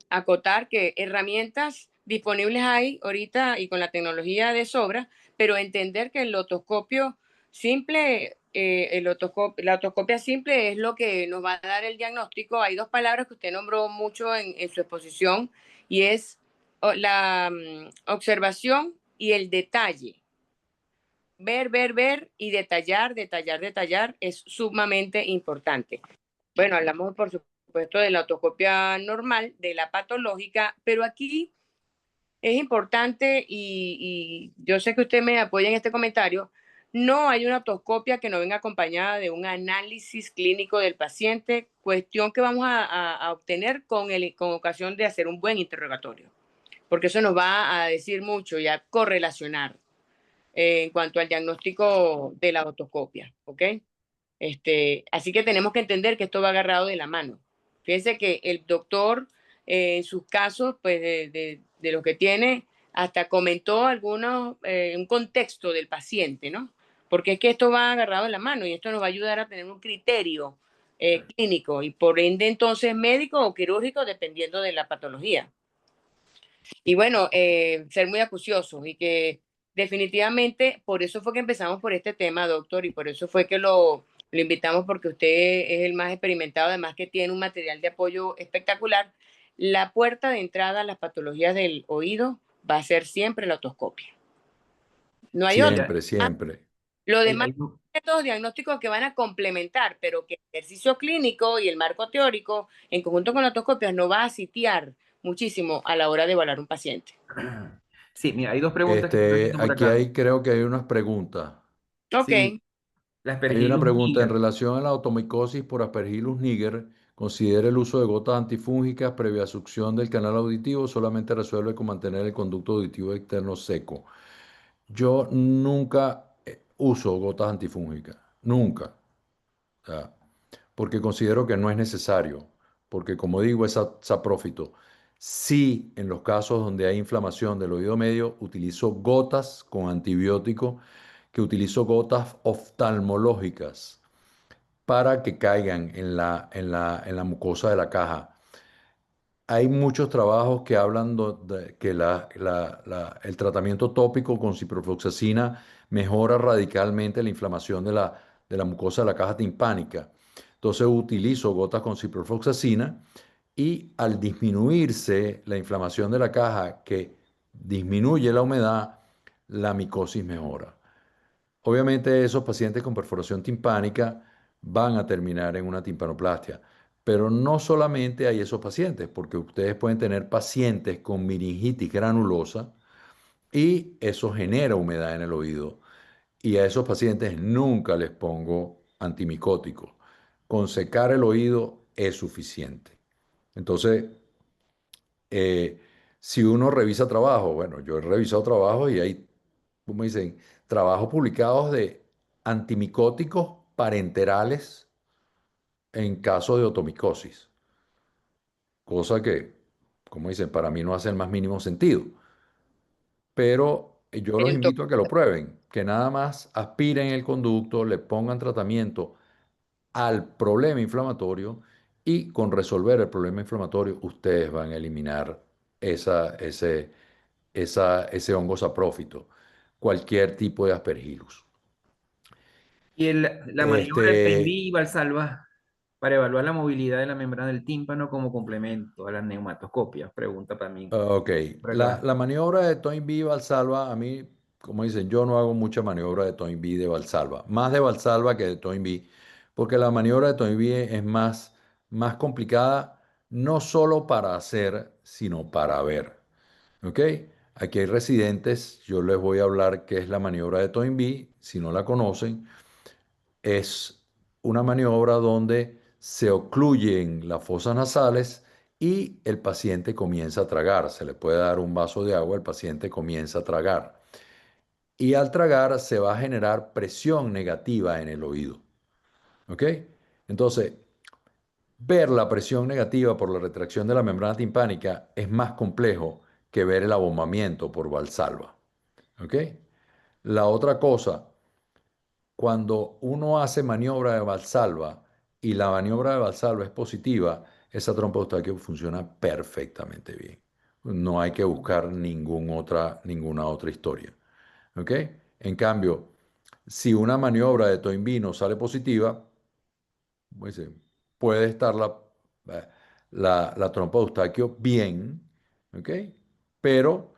acotar que herramientas disponibles hay ahorita y con la tecnología de sobra, pero entender que el otoscopio simple, la otoscopia simple es lo que nos va a dar el diagnóstico. Hay dos palabras que usted nombró mucho en su exposición y es la observación y el detalle. Ver, ver, ver y detallar, detallar, detallar es sumamente importante. Bueno, hablamos por supuesto de la autocopia normal, de la patológica, pero aquí es importante y yo sé que usted me apoya en este comentario, no hay una autocopia que no venga acompañada de un análisis clínico del paciente, cuestión que vamos a obtener con ocasión de hacer un buen interrogatorio, porque eso nos va a decir mucho y a correlacionar. en cuanto al diagnóstico de la otoscopia, ¿ok? Así que tenemos que entender que esto va agarrado de la mano. Fíjense que el doctor, en sus casos, pues de lo que tiene, hasta comentó algunos, un contexto del paciente, ¿no? Porque es que esto va agarrado de la mano y esto nos va a ayudar a tener un criterio clínico y por ende entonces médico o quirúrgico dependiendo de la patología. Y bueno, ser muy acuciosos y que definitivamente por eso fue que empezamos por este tema, doctor, y por eso fue que lo invitamos porque usted es el más experimentado, además que tiene un material de apoyo espectacular. La puerta de entrada a las patologías del oído va a ser siempre la otoscopia. No hay otra.
Mira,
Siempre, siempre.
Lo
hay,
demás
hay,
métodos diagnósticos que van a complementar, pero que el ejercicio clínico y el marco teórico, en conjunto con la otoscopia, no va a sitiar muchísimo a la hora de evaluar un paciente.
sí, mira, hay dos preguntas que están haciendo por
Aquí
acá.
creo que hay unas preguntas.
Ok,
Sí, la
Hay una
Aspergillus
pregunta en
niger.
relación a la automicosis por Aspergillus niger. ¿Considera el uso de gotas antifúngicas previa succión del canal auditivo? Solamente resuelve con mantener el conducto auditivo externo seco. Yo nunca uso gotas antifúngicas, nunca. O sea, porque considero que no es necesario, porque como digo, es saprófito. Sí, en los casos donde hay inflamación del oído medio, utilizo gotas con antibiótico, que utilizo gotas oftalmológicas para que caigan en la mucosa de la caja. Hay muchos trabajos que hablan de que el tratamiento tópico con ciprofloxacina mejora radicalmente la inflamación de la mucosa de la caja timpánica. Entonces utilizo gotas con ciprofloxacina y al disminuirse la inflamación de la caja, que disminuye la humedad, la micosis mejora. Obviamente esos pacientes con perforación timpánica van a terminar en una timpanoplastia, pero no solamente hay esos pacientes, porque ustedes pueden tener pacientes con meningitis granulosa y eso genera humedad en el oído. Y a esos pacientes nunca les pongo antimicóticos. Con secar el oído es suficiente. Entonces, eh, si uno revisa trabajo, bueno, yo he revisado trabajos y hay, como dicen, trabajos publicados de antimicóticos parenterales en caso de otomicosis, cosa que, como dicen, para mí no hace el más mínimo sentido. Pero yo
hay
los
un toque.
invito a que lo prueben, que nada más aspiren el conducto, le pongan tratamiento al problema inflamatorio y con resolver el problema inflamatorio, ustedes van a eliminar ese hongo saprófito, cualquier tipo de aspergillus.
Y la maniobra de
Este,
Toynbee y Valsalva para evaluar la movilidad de la membrana del tímpano como complemento a las neumatoscopias. Pregunta para mí
ok,
por
la,
acá.
la maniobra de Toynbee Valsalva, a mí, como dicen, yo no hago mucha maniobra de Toynbee de Valsalva, más de Valsalva que de Toynbee, porque la maniobra de Toynbee es más complicada, no solo para hacer, sino para ver. ¿Ok? Aquí hay residentes, yo les voy a hablar qué es la maniobra de Toynbee, si no la conocen. Es una maniobra donde se ocluyen las fosas nasales y el paciente comienza a tragar. Se le puede dar un vaso de agua, el paciente comienza a tragar. Y al tragar se va a generar presión negativa en el oído. ¿Ok? Entonces, ver la presión negativa por la retracción de la membrana timpánica es más complejo que ver el abombamiento por Valsalva. ¿Ok? La otra cosa, cuando uno hace maniobra de Valsalva y la maniobra de Valsalva es positiva, esa trompa eustaquio funciona perfectamente bien. No hay que buscar ninguna otra historia. ¿Ok? En cambio, si una maniobra de Toynbee no sale positiva, pues, puede estar la trompa de Eustaquio bien, ¿ok? Pero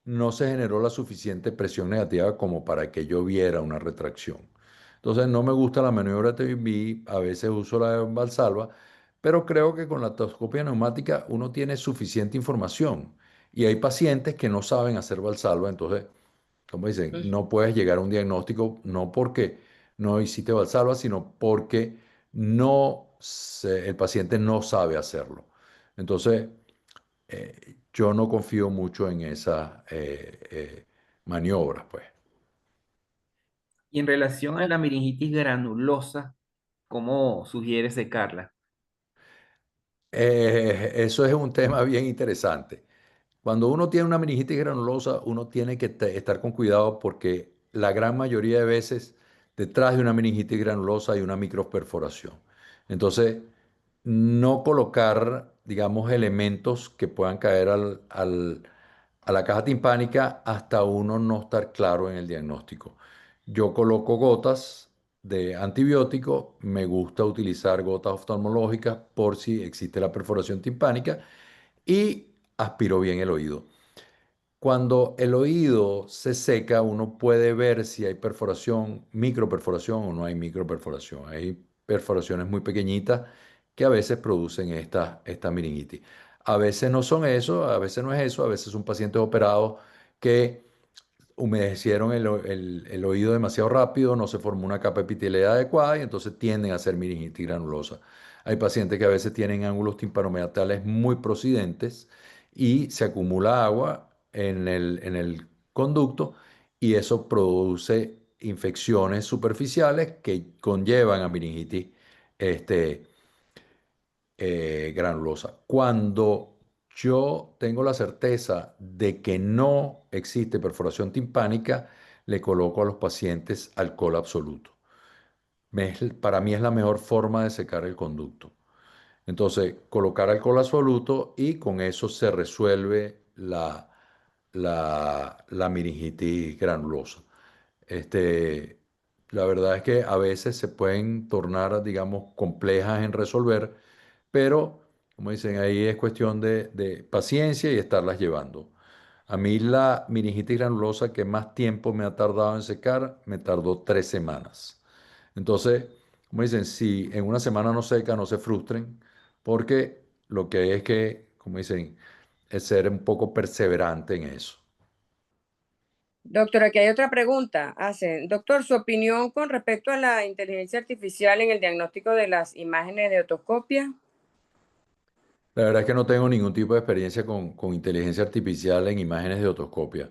no se generó la suficiente presión negativa como para que yo viera una retracción. Entonces no me gusta la maniobra de TB, a veces uso la de Valsalva, pero creo que con la otoscopia neumática uno tiene suficiente información y hay pacientes que no saben hacer Valsalva, entonces, como dicen, no puedes llegar a un diagnóstico no porque no hiciste Valsalva, sino porque el paciente no sabe hacerlo. Entonces, yo no confío mucho en esas maniobras, pues.
Y en relación a la meningitis granulosa, ¿cómo sugiere secarla?
Eso es un tema bien interesante. Cuando uno tiene una meningitis granulosa, uno tiene que estar con cuidado porque la gran mayoría de veces detrás de una meningitis granulosa hay una microperforación. Entonces, no colocar, digamos, elementos que puedan caer a la caja timpánica hasta uno no estar claro en el diagnóstico. Yo coloco gotas de antibiótico, me gusta utilizar gotas oftalmológicas por si existe la perforación timpánica y aspiro bien el oído. Cuando el oído se seca, uno puede ver si hay perforación, microperforación o no hay microperforación. Hay perforaciones muy pequeñitas que a veces producen esta meningitis. A veces no son eso, a veces no es eso, a veces son pacientes operados que humedecieron el oído demasiado rápido, no se formó una capa epitelial adecuada y entonces tienden a ser meningitis granulosa. Hay pacientes que a veces tienen ángulos timpanomeatrales muy procidentes y se acumula agua en el conducto y eso produce infecciones superficiales que conllevan a meningitis este, granulosa. Cuando yo tengo la certeza de que no existe perforación timpánica, le coloco a los pacientes alcohol absoluto. Para mí es la mejor forma de secar el conducto. Entonces, colocar alcohol absoluto y con eso se resuelve la meningitis granulosa. Este, la verdad es que a veces se pueden tornar, digamos, complejas en resolver, pero, como dicen, ahí es cuestión de paciencia y estarlas llevando. A mí la meningitis granulosa que más tiempo me ha tardado en secar, me tardó 3 semanas. Entonces, como dicen, si en una semana no seca, no se frustren, porque lo que hay es que, como dicen, es ser un poco perseverante en eso.
Doctor, aquí hay otra pregunta. Hacen, doctor, su opinión con respecto a la inteligencia artificial en el diagnóstico de las imágenes de otoscopia.
La verdad es que no tengo ningún tipo de experiencia con inteligencia artificial en imágenes de otoscopia.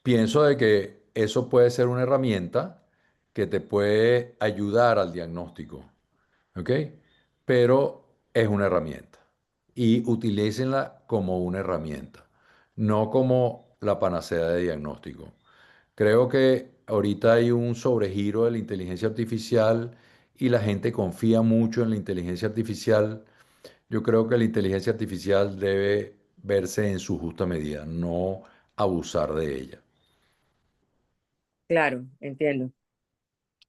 Pienso de que eso puede ser una herramienta que te puede ayudar al diagnóstico, ¿ok? Pero es una herramienta y utilícenla como una herramienta, no como la panacea de diagnóstico. Creo que ahorita hay un sobregiro de la inteligencia artificial y la gente confía mucho en la inteligencia artificial. Yo creo que la inteligencia artificial debe verse en su justa medida, no abusar de ella.
Claro, entiendo.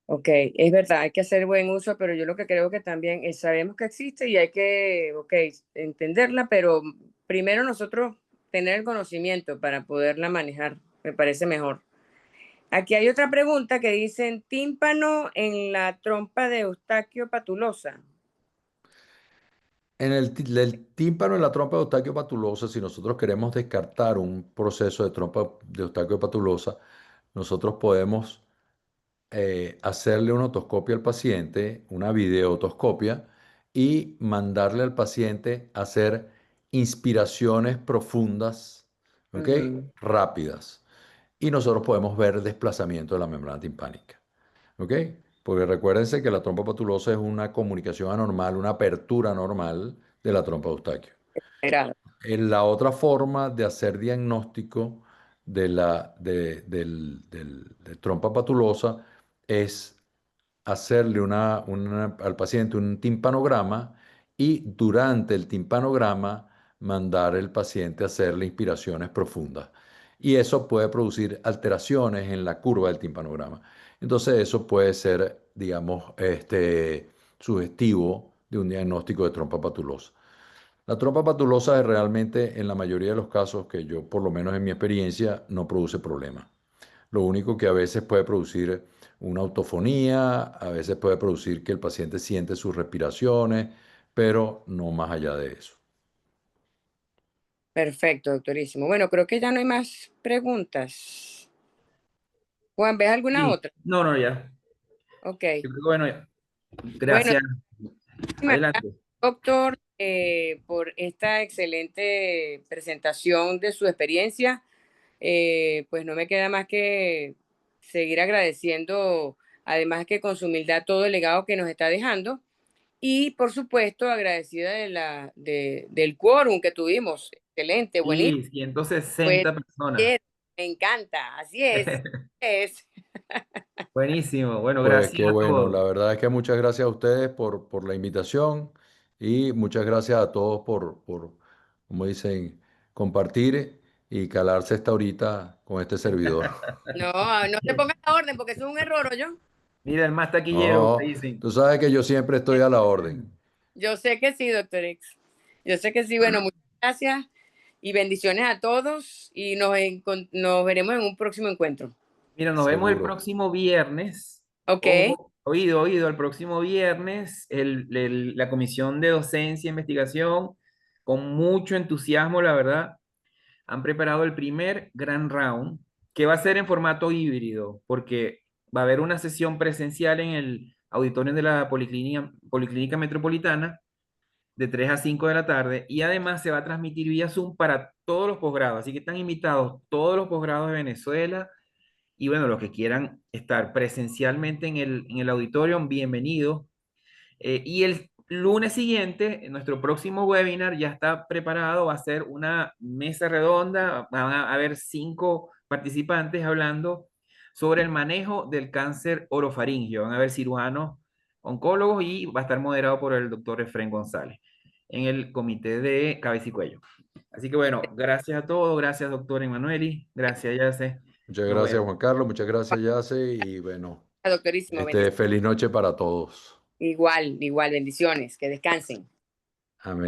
Ok, es verdad, hay que hacer buen uso, pero yo lo que creo que también sabemos que existe y hay que, ok, entenderla, pero primero nosotros tener el conocimiento para poderla manejar, me parece mejor. Aquí hay otra pregunta que dicen tímpano en la trompa de Eustaquio patulosa.
El tímpano en la trompa de Eustaquio patulosa, si nosotros queremos descartar un proceso de trompa de Eustaquio patulosa, nosotros podemos hacerle una otoscopia al paciente, una videootoscopia, y mandarle al paciente a hacer inspiraciones profundas, ¿ok?
Ujú.
Rápidas. Y nosotros podemos ver el desplazamiento de la membrana timpánica, ¿ok? Porque recuérdense que la trompa patulosa es una comunicación anormal, una apertura normal de la trompa de Eustaquio.
Era-
La otra forma de hacer diagnóstico de trompa patulosa es hacerle al paciente un timpanograma y durante el timpanograma mandar al paciente a hacerle inspiraciones profundas. Y eso puede producir alteraciones en la curva del timpanograma. Entonces eso puede ser, digamos, sugestivo de un diagnóstico de trompa patulosa. La trompa patulosa es realmente, en la mayoría de los casos que yo, por lo menos en mi experiencia, no produce problema. Lo único que a veces puede producir una autofonía, a veces puede producir que el paciente siente sus respiraciones, pero no más allá de eso.
Perfecto, doctorísimo. Bueno, creo que ya no hay más preguntas. Juan, ¿ves alguna
Sí,
otra?
no, no, ya.
Ok.
Yo creo que bueno,
Bueno,
gracias.
muchísimas gracias,
Adelante.
doctor, por esta excelente presentación de su experiencia. Pues no me queda más que seguir agradeciendo además que con su humildad todo el legado que nos está dejando. Y por supuesto, agradecida del quórum que tuvimos. Excelente, buenísimo.
Sí,
Pues,
160 personas.
bien, me encanta, así es. Es.
Buenísimo. Bueno,
Pues
gracias
qué
a
bueno, la
todos.
verdad es que muchas gracias a ustedes por la invitación y muchas gracias a todos como dicen, compartir y calarse esta horita con este servidor.
No, no te pongas a orden porque eso es un error, yo.
Mira, el más taquillero, me
No,
dicen.
tú sabes que yo siempre estoy a la orden.
Yo sé que sí, doctor X. Yo sé que sí. Bueno, muchas gracias y bendiciones a todos y nos veremos en un próximo encuentro.
Mira, nos vemos el
Seguro.
próximo viernes.
Ok,
Ojo, oído, oído, el próximo viernes la Comisión de Docencia e Investigación, con mucho entusiasmo, la verdad, han preparado el primer gran round, que va a ser en formato híbrido, porque va a haber una sesión presencial en el auditorio de la Policlínica Metropolitana de 3 a 5 de la tarde y además se va a transmitir vía Zoom para todos los posgrados. Así que están invitados todos los posgrados de Venezuela y bueno, los que quieran estar presencialmente en el auditorium, bienvenidos. Y el lunes siguiente, nuestro próximo webinar ya está preparado, va a ser una mesa redonda, van a haber 5 participantes hablando sobre el manejo del cáncer orofaringio. Van a haber cirujanos, oncólogos y va a estar moderado por el doctor Efren González en el comité de cabeza y cuello. Así que bueno, gracias a todos, gracias doctor Emanueli, gracias Yace,
Muchas
nos
gracias,
vemos.
Juan Carlos. Muchas gracias, Yase. Y bueno,
doctorísimo, bendiciones.
feliz noche para todos.
Igual, igual, bendiciones, que descansen.
Amén.